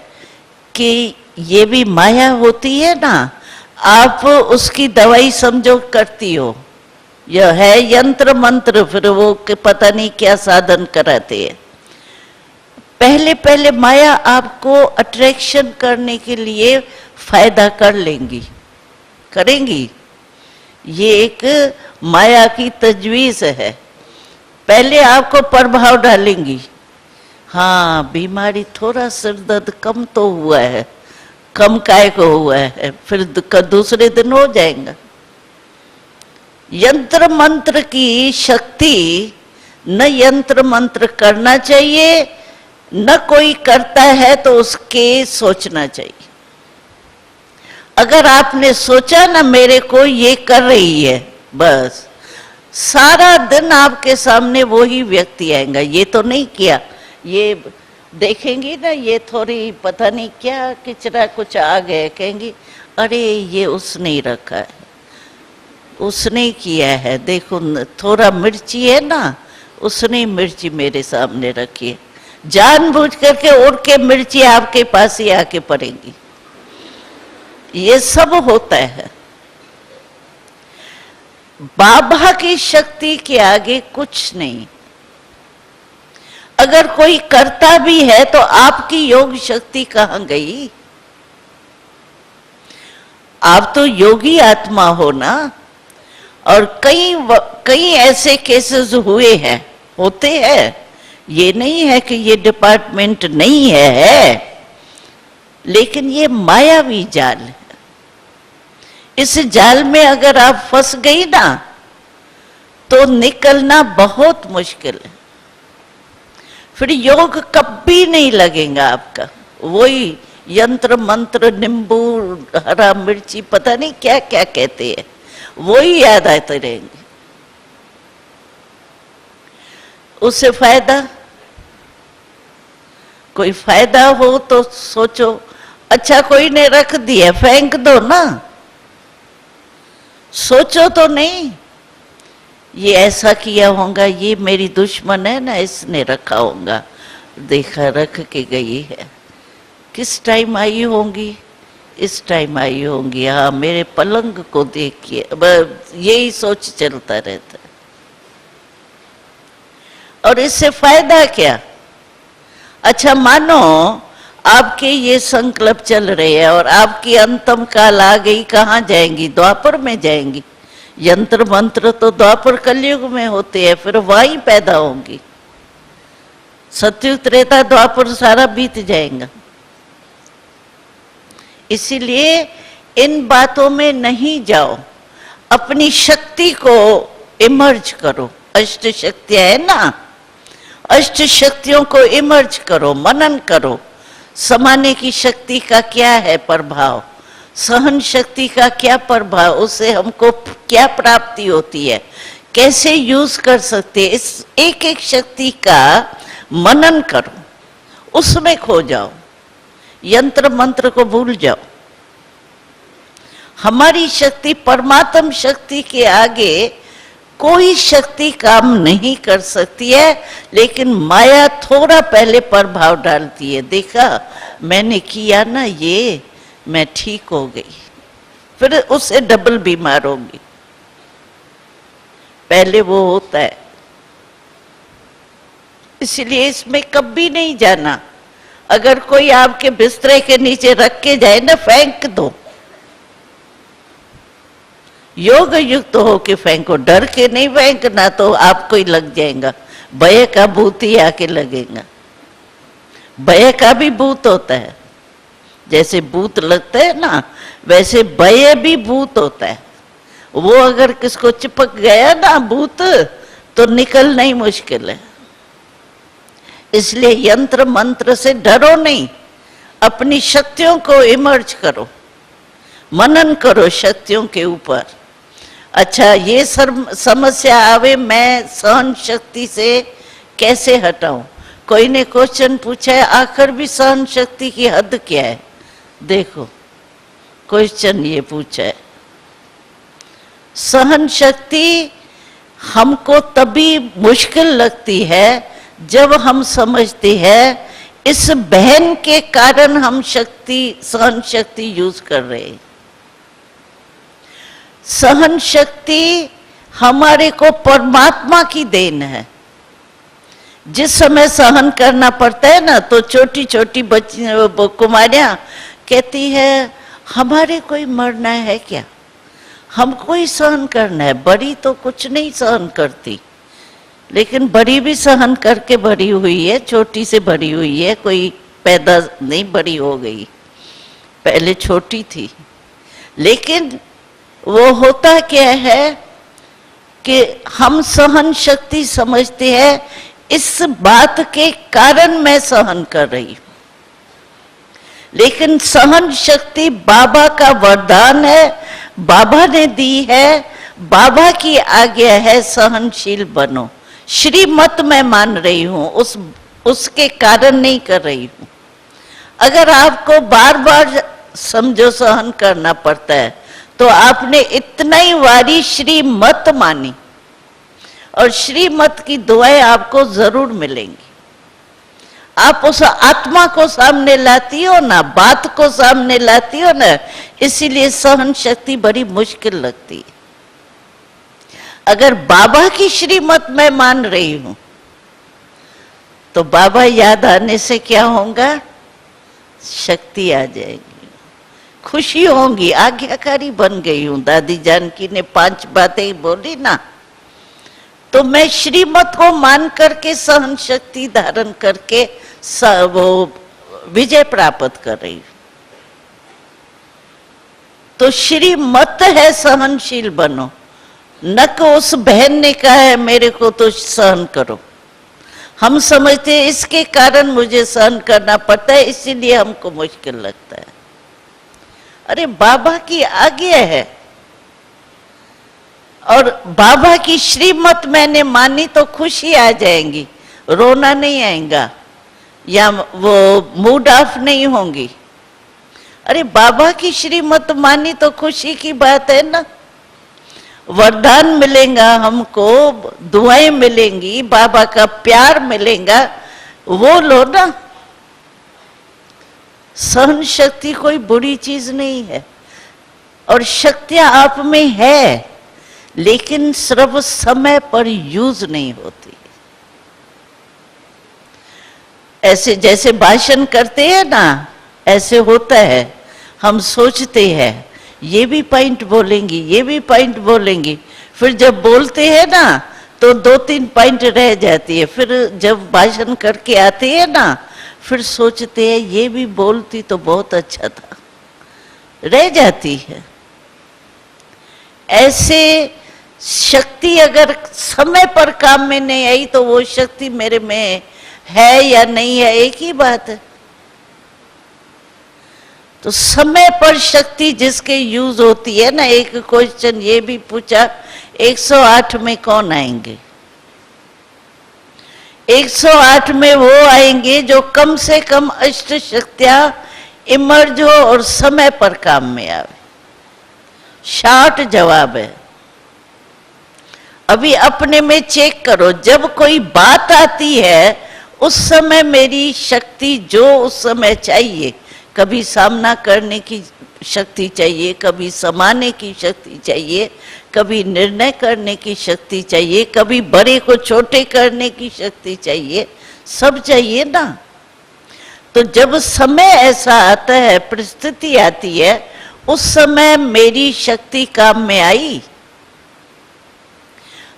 कि ये भी माया होती है ना, आप उसकी दवाई समझो करती हो, यह है यंत्र मंत्र, फिर वो पता नहीं क्या साधन कराते हैं। पहले पहले माया आपको अट्रैक्शन करने के लिए फायदा कर लेंगी, करेंगी, ये एक माया की तजवीज है। पहले आपको प्रभाव डालेंगी, हाँ बीमारी थोड़ा सिर दर्द कम तो हुआ है, कम काय को हुआ है, फिर दूसरे दिन हो जाएगा। यंत्र मंत्र की शक्ति, न यंत्र मंत्र करना चाहिए, न कोई करता है तो उसके सोचना चाहिए। अगर आपने सोचा ना मेरे को ये कर रही है, बस सारा दिन आपके सामने वो ही व्यक्ति आएगा। ये तो नहीं किया, ये देखेंगी ना, ये थोड़ी पता नहीं क्या किचरा कुछ आ गए, कहेंगी अरे ये उसने ही रखा है, उसने किया है, देखो थोड़ा मिर्ची है ना, उसने मिर्ची मेरे सामने रखी है, जानबूझ करके उड़ के मिर्ची आपके पास ही आके पड़ेगी। ये सब होता है। बाबा की शक्ति के आगे कुछ नहीं। अगर कोई करता भी है तो आपकी योग शक्ति कहां गई? आप तो योगी आत्मा हो ना। और कई ऐसे केसेस हुए हैं, होते हैं, ये नहीं है कि ये डिपार्टमेंट नहीं है, लेकिन ये मायावी जाल है। इस जाल में अगर आप फंस गई ना तो निकलना बहुत मुश्किल है। फिर योग कभी नहीं लगेगा आपका। वही यंत्र मंत्र, नींबू, हरा मिर्ची, पता नहीं क्या क्या कहते हैं, वही याद आते रहेंगे। उससे फायदा, कोई फायदा हो तो सोचो, अच्छा कोई ने रख दिया फेंक दो ना, सोचो तो नहीं ये ऐसा किया होगा, ये मेरी दुश्मन है ना, इसने रखा होगा, देखा रख के गई है, किस टाइम आई होंगी, इस टाइम आई होंगी, हाँ मेरे पलंग को देखिए, यही सोच चलता रहता है। और इससे फायदा क्या? अच्छा मानो आपके ये संकल्प चल रहे हैं और आपकी अंतम काल आ गई, कहाँ जाएंगी? द्वापर में जाएंगी। यंत्र मंत्र तो द्वापर कलयुग में होते हैं, फिर वही पैदा होंगी। सतयुग त्रेता द्वापर सारा बीत जाएगा। इसीलिए इन बातों में नहीं जाओ, अपनी शक्ति को इमर्ज करो। अष्ट शक्तियां है ना, अष्ट शक्तियों को इमर्ज करो, मनन करो। समाने की शक्ति का क्या है प्रभाव, सहन शक्ति का क्या प्रभाव, उससे हमको क्या प्राप्ति होती है, कैसे यूज कर सकते हैं, इस एक एक शक्ति का मनन करो। उसमें खो जाओ, यंत्र मंत्र को भूल जाओ। हमारी शक्ति परमात्म शक्ति के आगे कोई शक्ति काम नहीं कर सकती है, लेकिन माया थोड़ा पहले प्रभाव डालती है। देखा मैंने किया ना ये, मैं ठीक हो गई, फिर उससे डबल बीमार होगी। पहले वो होता है, इसलिए इसमें कभी नहीं जाना। अगर कोई आपके बिस्तरे के नीचे रख के जाए ना, फेंक दो, योग युक्त हो के फेंको, डर के नहीं फेंकना, तो आपको ही लग जाएगा। भय का भूत ही आके लगेगा। भय का भी भूत होता है, जैसे भूत लगता है ना, वैसे भय भी भूत होता है। वो अगर किसको चिपक गया ना भूत, तो निकलना ही मुश्किल है। इसलिए यंत्र मंत्र से डरो नहीं, अपनी शक्तियों को इमर्ज करो, मनन करो शक्तियों के ऊपर। अच्छा, ये समस्या आवे, मैं सहन शक्ति से कैसे हटाऊं? कोई ने क्वेश्चन पूछा है, आखिर भी सहन शक्ति की हद क्या है? देखो, क्वेश्चन ये पूछा है। सहन शक्ति हमको तभी मुश्किल लगती है जब हम समझते हैं इस बहन के कारण हम सहन शक्ति यूज कर रहे हैं। सहन शक्ति हमारे को परमात्मा की देन है। जिस समय सहन करना पड़ता है ना, तो छोटी छोटी बच्ची कुमारियां कहती है हमारे कोई मरना है क्या, हमको ही सहन करना है। बड़ी तो कुछ नहीं सहन करती, लेकिन बड़ी भी सहन करके बड़ी हुई है, छोटी से बड़ी हुई है, कोई पैदा नहीं बड़ी हो गई, पहले छोटी थी। लेकिन वो होता क्या है कि हम सहन शक्ति समझते हैं, इस बात के कारण मैं सहन कर रही हूं। लेकिन सहन शक्ति बाबा का वरदान है, बाबा ने दी है, बाबा की आज्ञा है, सहनशील बनो। श्रीमत मैं मान रही हूं, उसके कारण नहीं कर रही हूं। अगर आपको बार बार समझो सहन करना पड़ता है, तो आपने इतना ही वारी श्रीमत मानी, और श्रीमत की दुआएं आपको जरूर मिलेंगी। आप उस आत्मा को सामने लाती हो ना, बात को सामने लाती हो ना, इसीलिए सहन शक्ति बड़ी मुश्किल लगती है। अगर बाबा की श्रीमत मैं मान रही हूं, तो बाबा याद आने से क्या होगा? शक्ति आ जाएगी, खुशी होंगी, आज्ञाकारी बन गई हूं। दादी जानकी ने 5 बातें बोली ना, तो मैं श्रीमत को मान करके सहन शक्ति धारण करके वो विजय प्राप्त कर रही हूं। तो श्रीमत है सहनशील बनो, न कि उस बहन ने कहा है मेरे को तो सहन करो। हम समझते हैं इसके कारण मुझे सहन करना पड़ता है, इसीलिए हमको मुश्किल लगता है। अरे बाबा की आज्ञा है, और बाबा की श्रीमत मैंने मानी तो खुशी आ जाएंगी, रोना नहीं आएगा, या वो मूड ऑफ नहीं होंगी। अरे बाबा की श्रीमत मानी तो खुशी की बात है ना। वरदान मिलेगा हमको, दुआएं मिलेंगी, बाबा का प्यार मिलेगा, वो लो ना। सहन शक्ति कोई बुरी चीज नहीं है, और शक्तियां आप में है, लेकिन सिर्फ समय पर यूज नहीं होती। ऐसे जैसे भाषण करते हैं ना, ऐसे होता है। हम सोचते हैं ये भी पॉइंट बोलेंगी, ये भी पॉइंट बोलेंगी, फिर जब बोलते हैं ना तो 2-3 पॉइंट रह जाती है। फिर जब भाषण करके आते हैं ना, फिर सोचते हैं ये भी बोलती तो बहुत अच्छा था, रह जाती है। ऐसे शक्ति अगर समय पर काम में नहीं आई, तो वो शक्ति मेरे में है या नहीं है, एक ही बात है। तो समय पर शक्ति जिसके यूज होती है ना। एक क्वेश्चन ये भी पूछा, 108 में कौन आएंगे? 108 में वो आएंगे जो कम से कम अष्ट शक्तियां इमर्ज हो और समय पर काम में आवे। शॉर्ट जवाब है। अभी अपने में चेक करो, जब कोई बात आती है उस समय मेरी शक्ति जो उस समय चाहिए, कभी सामना करने की शक्ति चाहिए, कभी समाने की शक्ति चाहिए, कभी निर्णय करने की शक्ति चाहिए, कभी बड़े को छोटे करने की शक्ति चाहिए, सब चाहिए ना। तो जब समय ऐसा आता है, परिस्थिति आती है, उस समय मेरी शक्ति काम में आई।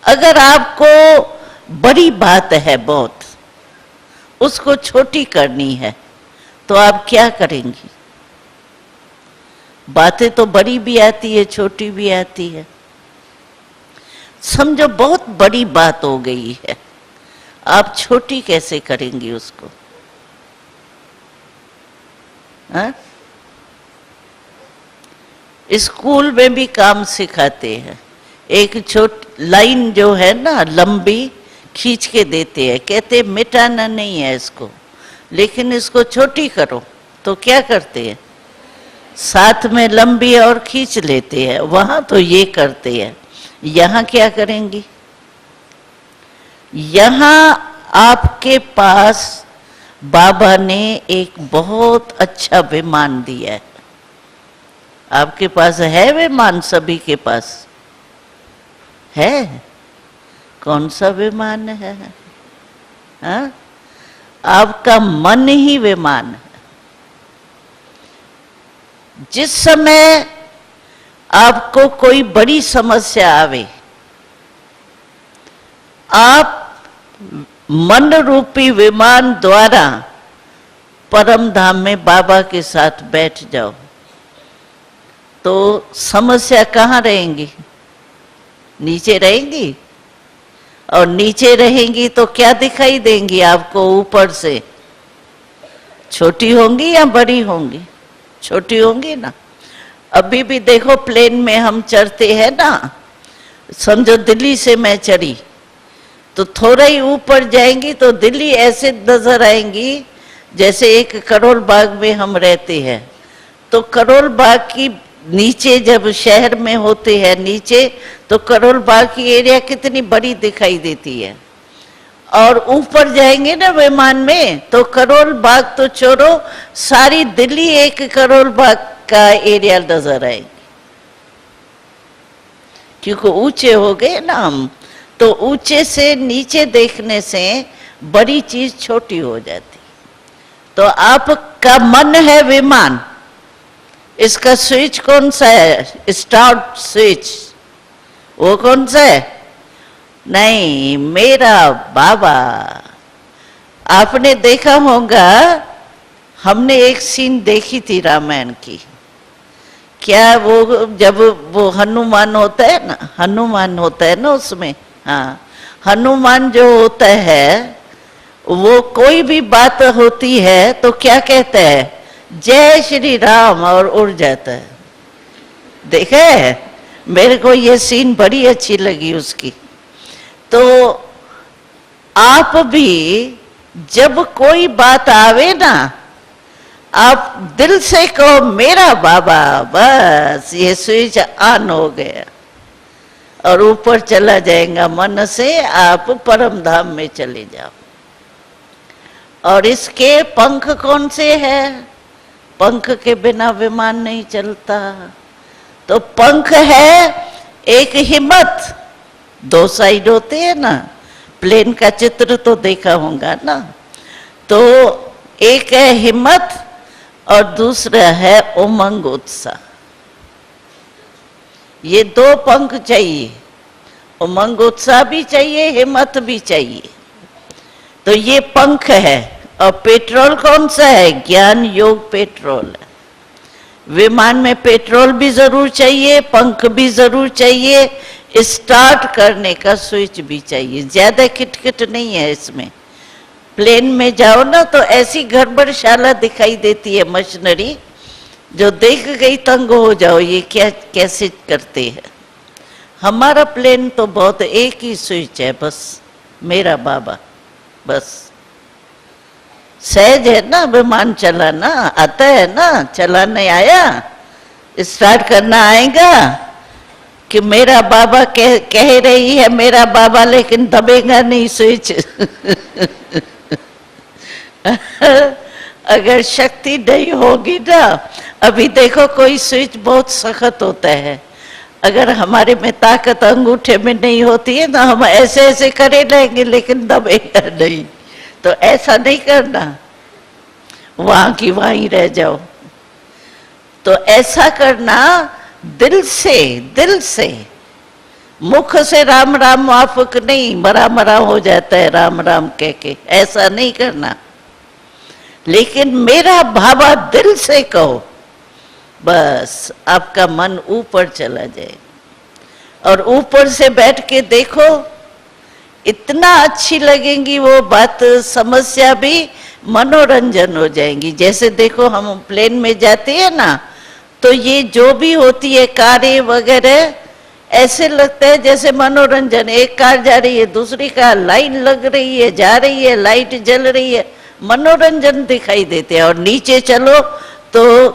अगर आपको बड़ी बात है बहुत, उसको छोटी करनी है, तो आप क्या करेंगी? बातें तो बड़ी भी आती है, छोटी भी आती है। समझो बहुत बड़ी बात हो गई है, आप छोटी कैसे करेंगी उसको? हाँ? स्कूल में भी काम सिखाते हैं, एक छोटी लाइन जो है ना लंबी खींच के देते हैं, कहते मिटाना नहीं है इसको, लेकिन इसको छोटी करो। तो क्या करते हैं? साथ में लंबी और खींच लेते हैं। वहां तो ये करते हैं, यहां क्या करेंगी? यहां आपके पास बाबा ने एक बहुत अच्छा विमान दिया है। आपके पास है विमान? सभी के पास है। कौन सा विमान है? हाँ? आपका मन ही विमान है। जिस समय आपको कोई बड़ी समस्या आवे, आप मन रूपी विमान द्वारा परम धाम में बाबा के साथ बैठ जाओ, तो समस्या कहाँ रहेंगी? नीचे रहेंगी। और नीचे रहेंगी तो क्या दिखाई देंगी आपको ऊपर से? छोटी होंगी या बड़ी होंगी? छोटी होंगी ना। अभी भी देखो प्लेन में हम चढ़ते हैं ना, समझो दिल्ली से मैं चढ़ी, तो थोड़ा ही ऊपर जाएंगी तो दिल्ली ऐसे नजर आएंगी जैसे एक करोल बाग में हम रहते हैं। तो करोल बाग की नीचे जब शहर में होते हैं नीचे, तो करोल बाग की एरिया कितनी बड़ी दिखाई देती है। और ऊपर जाएंगे ना विमान में, तो करोल बाग तो छोड़ो, सारी दिल्ली एक करोल बाग का एरिया नजर आएगी, क्योंकि ऊंचे हो गए ना हम। तो ऊंचे से नीचे देखने से बड़ी चीज छोटी हो जाती। तो आपका मन है विमान, इसका स्विच कौन सा है? स्टार्ट स्विच, वो कौन सा है? नहीं, मेरा बाबा। आपने देखा होगा, हमने एक सीन देखी थी रामायण की। क्या वो जब वो हनुमान होता है ना, हनुमान होता है ना उसमें, हाँ, हनुमान जो होता है वो कोई भी बात होती है तो क्या कहता है? जय श्री राम, और उड़ जाता है। देखा है? मेरे को ये सीन बड़ी अच्छी लगी उसकी। तो आप भी जब कोई बात आवे ना, आप दिल से कहो मेरा बाबा, बस ये स्विच ऑन हो गया और ऊपर चला जाएगा। मन से आप परम धाम में चले जाओ। और इसके पंख कौन से हैं? पंख के बिना विमान नहीं चलता। तो पंख है एक हिम्मत, दो साइड होते हैं ना, प्लेन का चित्र तो देखा होगा ना। तो एक है हिम्मत और दूसरा है उमंग उत्साह। ये दो पंख चाहिए, उमंग उत्साह भी चाहिए, हिम्मत भी चाहिए। तो ये पंख है। और पेट्रोल कौन सा है? ज्ञान योग पेट्रोल है। विमान में पेट्रोल भी जरूर चाहिए, पंख भी जरूर चाहिए, स्टार्ट करने का स्विच भी चाहिए। ज्यादा किटकिट नहीं है इसमें। प्लेन में जाओ ना तो ऐसी गड़बड़शाला दिखाई देती है मशीनरी, जो देख गई तंग हो जाओ, ये क्या कैसे करते हैं। हमारा प्लेन तो बहुत एक ही स्विच है, बस मेरा बाबा। बस सहज है ना विमान चलाना, आता है ना, चलाने आया, स्टार्ट करना आएगा कि मेरा बाबा कह रही है मेरा बाबा, लेकिन दबेगा नहीं स्विच। अगर शक्ति नहीं होगी ना, अभी देखो कोई स्विच बहुत सख्त होता है, अगर हमारे में ताकत अंगूठे में नहीं होती है ना, हम ऐसे ऐसे करे रहेंगे लेकिन दबेगा नहीं। तो ऐसा नहीं करना, वहां की वहीं रह जाओ। तो ऐसा करना दिल से, मुख से राम राम माफक नहीं, मरा मरा हो जाता है राम राम कह के, ऐसा नहीं करना। लेकिन मेरा भावा दिल से कहो, बस आपका मन ऊपर चला जाए। और ऊपर से बैठ के देखो, इतना अच्छी लगेंगी वो बात, समस्या भी मनोरंजन हो जाएंगी। जैसे देखो हम प्लेन में जाते हैं ना, तो ये जो भी होती है कारें वगैरह, ऐसे लगता है जैसे मनोरंजन, एक कार जा रही है, दूसरी कार, लाइन लग रही है, जा रही है, लाइट जल रही है, मनोरंजन दिखाई देते हैं। और नीचे चलो तो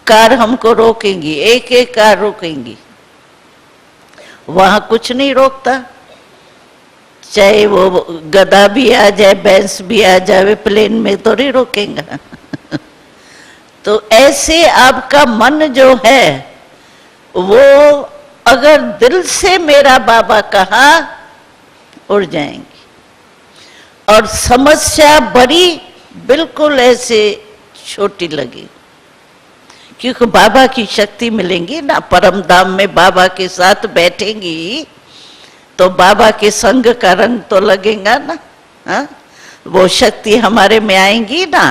कार हमको रोकेंगी, एक एक कार रोकेंगी, वहां कुछ नहीं रोकता, चाहे वो गधा भी आ जाए, भैंस भी आ जाए, प्लेन में तो नहीं रोकेगा। तो ऐसे आपका मन जो है वो अगर दिल से मेरा बाबा कहा, उड़ जाएंगी। और समस्या बड़ी बिल्कुल ऐसे छोटी लगी, क्योंकि बाबा की शक्ति मिलेंगी ना, परम धाम में बाबा के साथ बैठेंगी तो बाबा के संग का रंग तो लगेगा ना, हा? वो शक्ति हमारे में आएंगी ना,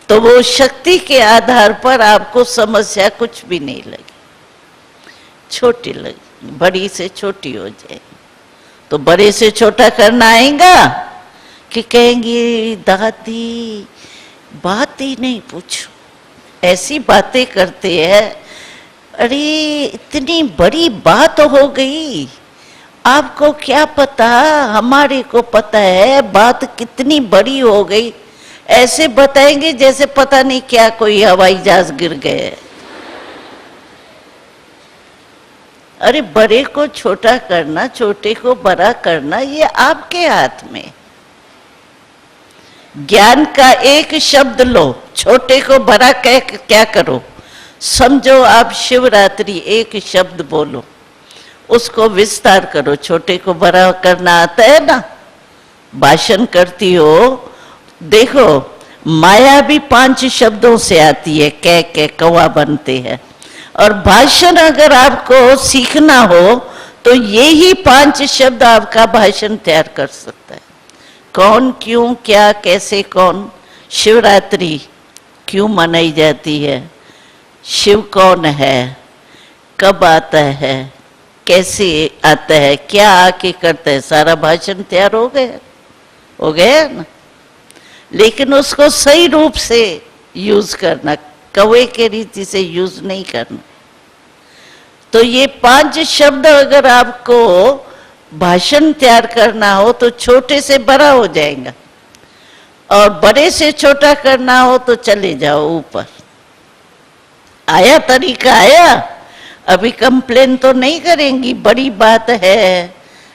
तो वो शक्ति के आधार पर आपको समस्या कुछ भी नहीं लगी, छोटी लगी, बड़ी से छोटी हो जाएगी। तो बड़े से छोटा करना आएगा कि कहेंगी दादी बात ही नहीं पूछो, ऐसी बातें करते हैं, अरे इतनी बड़ी बात हो गई, आपको क्या पता, हमारे को पता है बात कितनी बड़ी हो गई। ऐसे बताएंगे जैसे पता नहीं क्या कोई हवाई जहाज गिर गए। अरे बड़े को छोटा करना, छोटे को बड़ा करना, ये आपके हाथ में। ज्ञान का एक शब्द लो, छोटे को बड़ा कह क्या करो, समझो आप शिवरात्रि एक शब्द बोलो, उसको विस्तार करो। छोटे को बड़ा करना आता है ना, भाषण करती हो, देखो माया भी 5 शब्दों से आती है, कह कौवा बनते हैं। और भाषण अगर आपको सीखना हो तो यही 5 शब्द आपका भाषण तैयार कर सकता है। कौन, क्यों, क्या, कैसे, कौन। शिवरात्रि क्यों मनाई जाती है, शिव कौन है, कब आता है, कैसे आता है, क्या आके करता है, सारा भाषण तैयार हो गया ना। लेकिन उसको सही रूप से यूज करना, कौवे के रीति से यूज नहीं करना। तो ये 5 शब्द अगर आपको भाषण तैयार करना हो तो छोटे से बड़ा हो जाएगा, और बड़े से छोटा करना हो तो चले जाओ ऊपर। आया तरीका, आया। अभी कंप्लेन तो नहीं करेंगी, बड़ी बात है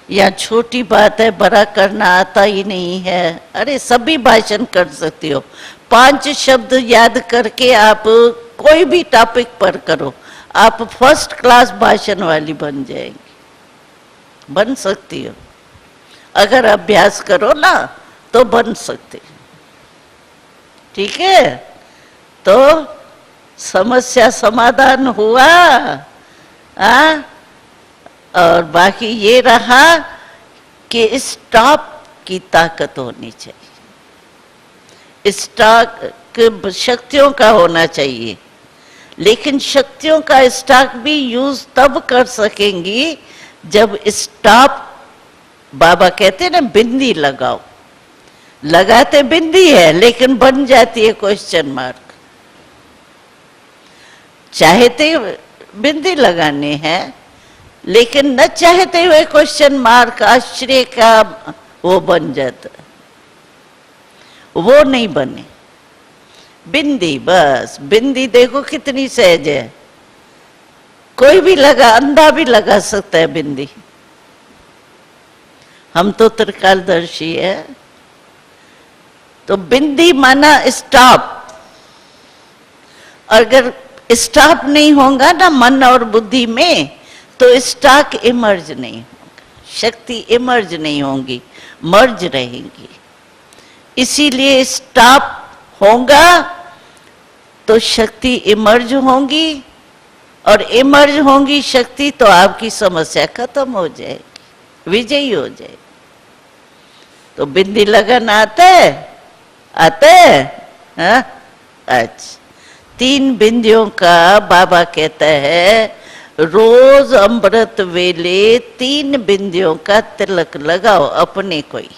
या छोटी बात है, बड़ा करना आता ही नहीं है। अरे सभी भाषण कर सकती हो, 5 शब्द याद करके आप कोई भी टॉपिक पर करो, आप फर्स्ट क्लास भाषण वाली बन जाएंगी, बन सकती हो। अगर अभ्यास करो ना तो बन सकते। ठीक है, तो समस्या समाधान हुआ। और बाकी ये रहा कि स्टॉक की ताकत होनी चाहिए, स्टॉक शक्तियों का होना चाहिए। लेकिन शक्तियों का स्टॉक भी यूज तब कर सकेंगी जब स्टॉप, बाबा कहते हैं ना बिंदी लगाओ, लगाते बिंदी है लेकिन बन जाती है क्वेश्चन मार्क। चाहते बिंदी लगाने हैं लेकिन न चाहते हुए क्वेश्चन मार्क, आश्चर्य का वो बन जाता है। वो नहीं बने। बिंदी, बस बिंदी देखो कितनी सहज है, कोई भी लगा, अंधा भी लगा सकता है बिंदी। हम तो त्रिकालदर्शी है। तो बिंदी माना स्टॉप। अगर स्टॉप नहीं होगा ना मन और बुद्धि में, तो स्टॉक इमर्ज नहीं होगा, शक्ति इमर्ज नहीं होंगी, मर्ज रहेंगी। इसीलिए स्टॉप होगा तो शक्ति इमर्ज होंगी, और इमर्ज होंगी शक्ति तो आपकी समस्या खत्म हो जाएगी, विजयी हो जाएगी। तो बिंदी लगन आता है, आता है, हाँ? अच्छा, 3 बिंदियों का बाबा कहता है रोज अमृत वेले 3 बिंदियों का तिलक लगाओ अपने को ही।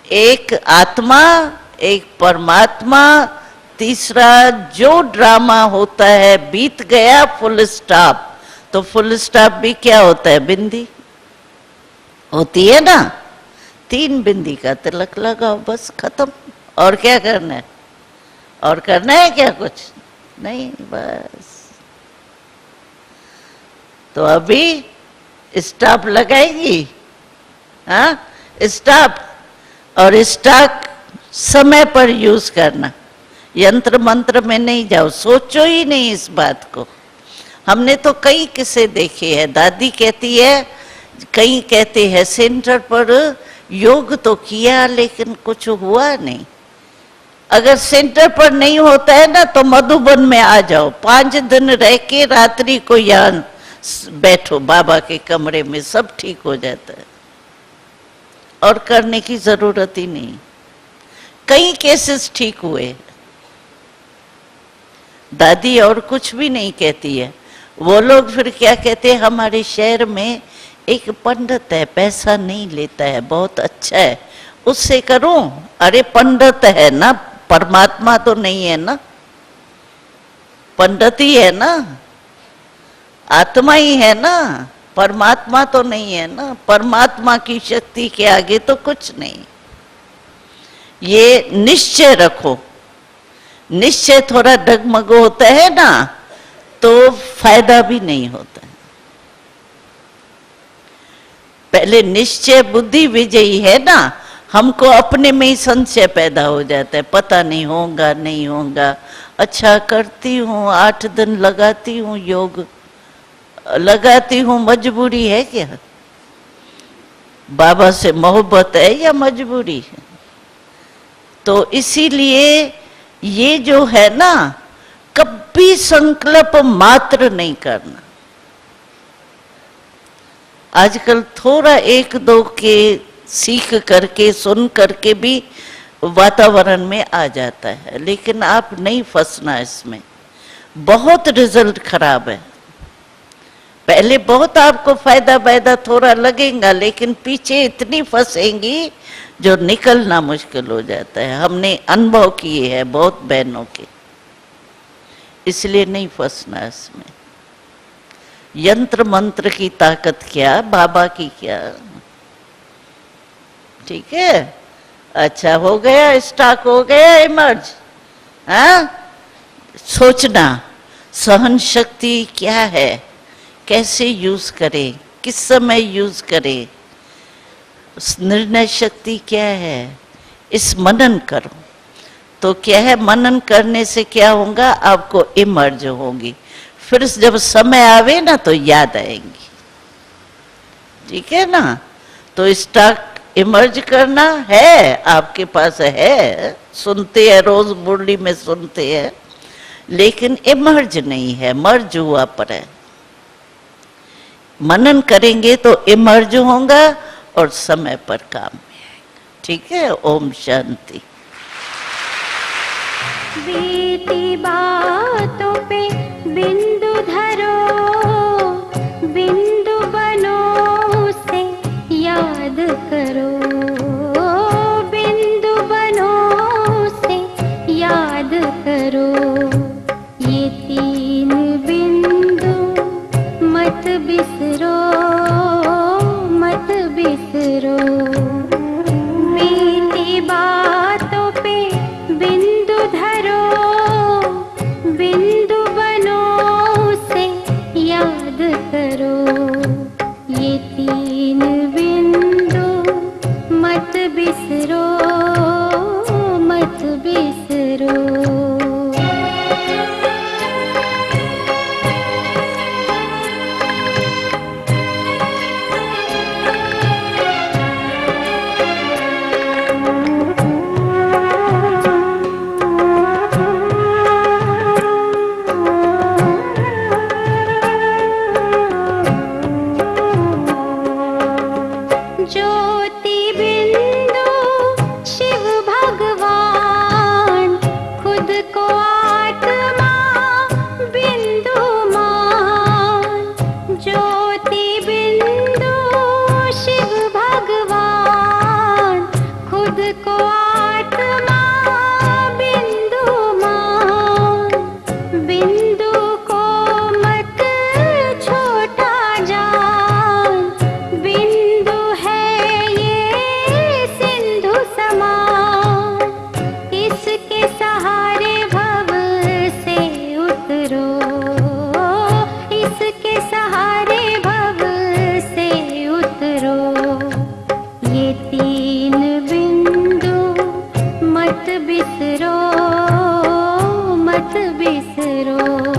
एक आत्मा, एक परमात्मा, तीसरा जो ड्रामा होता है बीत गया, फुल स्टॉप। तो फुल स्टॉप भी क्या होता है? बिंदी होती है ना। 3 बिंदी का तिलक लगाओ, बस खत्म। और क्या करना है? और करना है क्या? कुछ नहीं, बस। तो अभी स्टॉप लगाएगी, हाँ, स्टॉप। और स्टॉक समय पर यूज करना, यंत्र मंत्र में नहीं जाओ, सोचो ही नहीं इस बात को। हमने तो कई किस्से देखे हैं। दादी कहती है, कई कहते हैं सेंटर पर योग तो किया लेकिन कुछ हुआ नहीं। अगर सेंटर पर नहीं होता है ना तो मधुबन में आ जाओ, 5 दिन रह के रात्रि को यहाँ बैठो बाबा के कमरे में, सब ठीक हो जाता है। और करने की जरूरत ही नहीं। कई केसेस ठीक हुए। दादी और कुछ भी नहीं कहती है। वो लोग फिर क्या कहते हैं, हमारे शहर में एक पंडित है, पैसा नहीं लेता है, बहुत अच्छा है, उससे करूं। अरे पंडित है ना, परमात्मा तो नहीं है ना, पंडित ही है ना, आत्मा ही है ना, परमात्मा तो नहीं है ना। परमात्मा की शक्ति के आगे तो कुछ नहीं। ये निश्चय रखो। निश्चय थोड़ा डगमग होता है ना तो फायदा भी नहीं होता। पहले निश्चय बुद्धि विजयी है ना, हमको अपने में ही संशय पैदा हो जाता है, पता नहीं होगा नहीं होगा। अच्छा करती हूँ, 8 दिन लगाती हूँ, योग लगाती हूँ, मजबूरी है क्या? बाबा से मोहब्बत है या मजबूरी है? तो इसीलिए ये जो है ना, कभी संकल्प मात्र नहीं करना। आजकल थोड़ा 1-2 के सीख करके सुन करके भी वातावरण में आ जाता है, लेकिन आप नहीं फंसना इसमें। बहुत रिजल्ट खराब है। पहले बहुत आपको फायदा थोड़ा लगेगा, लेकिन पीछे इतनी फंसेंगी जो निकलना मुश्किल हो जाता है। हमने अनुभव किए हैं बहुत बहनों के, इसलिए नहीं फंसना इसमें। यंत्र मंत्र की ताकत क्या, बाबा की क्या। ठीक है, अच्छा हो गया, स्टॉक हो गया इमर्ज। हाँ, सोचना सहन शक्ति क्या है, कैसे यूज करें, किस समय यूज करें, निर्णय शक्ति क्या है, इस मनन करो। तो क्या है, मनन करने से क्या होगा, आपको इमर्ज होगी। फिर जब समय आवे ना तो याद आएंगी। ठीक है ना। तो स्टॉक इमर्ज करना है, आपके पास है, सुनते हैं रोज मुरली में सुनते हैं, लेकिन इमर्ज नहीं है, मर्ज हुआ पर है। मनन करेंगे तो इमर्ज होगा और समय पर काम में आएगा। ठीक है, ओम शांति। बीती बातों पे बिंदु धरो, बिंदु बनो उसे याद करो, बिंदु बनो उसे याद करो। ये 3 बिंदु मत बिसरो, मत बिसरो। बीती बातों पे मत बिसरो, मत बिसरो।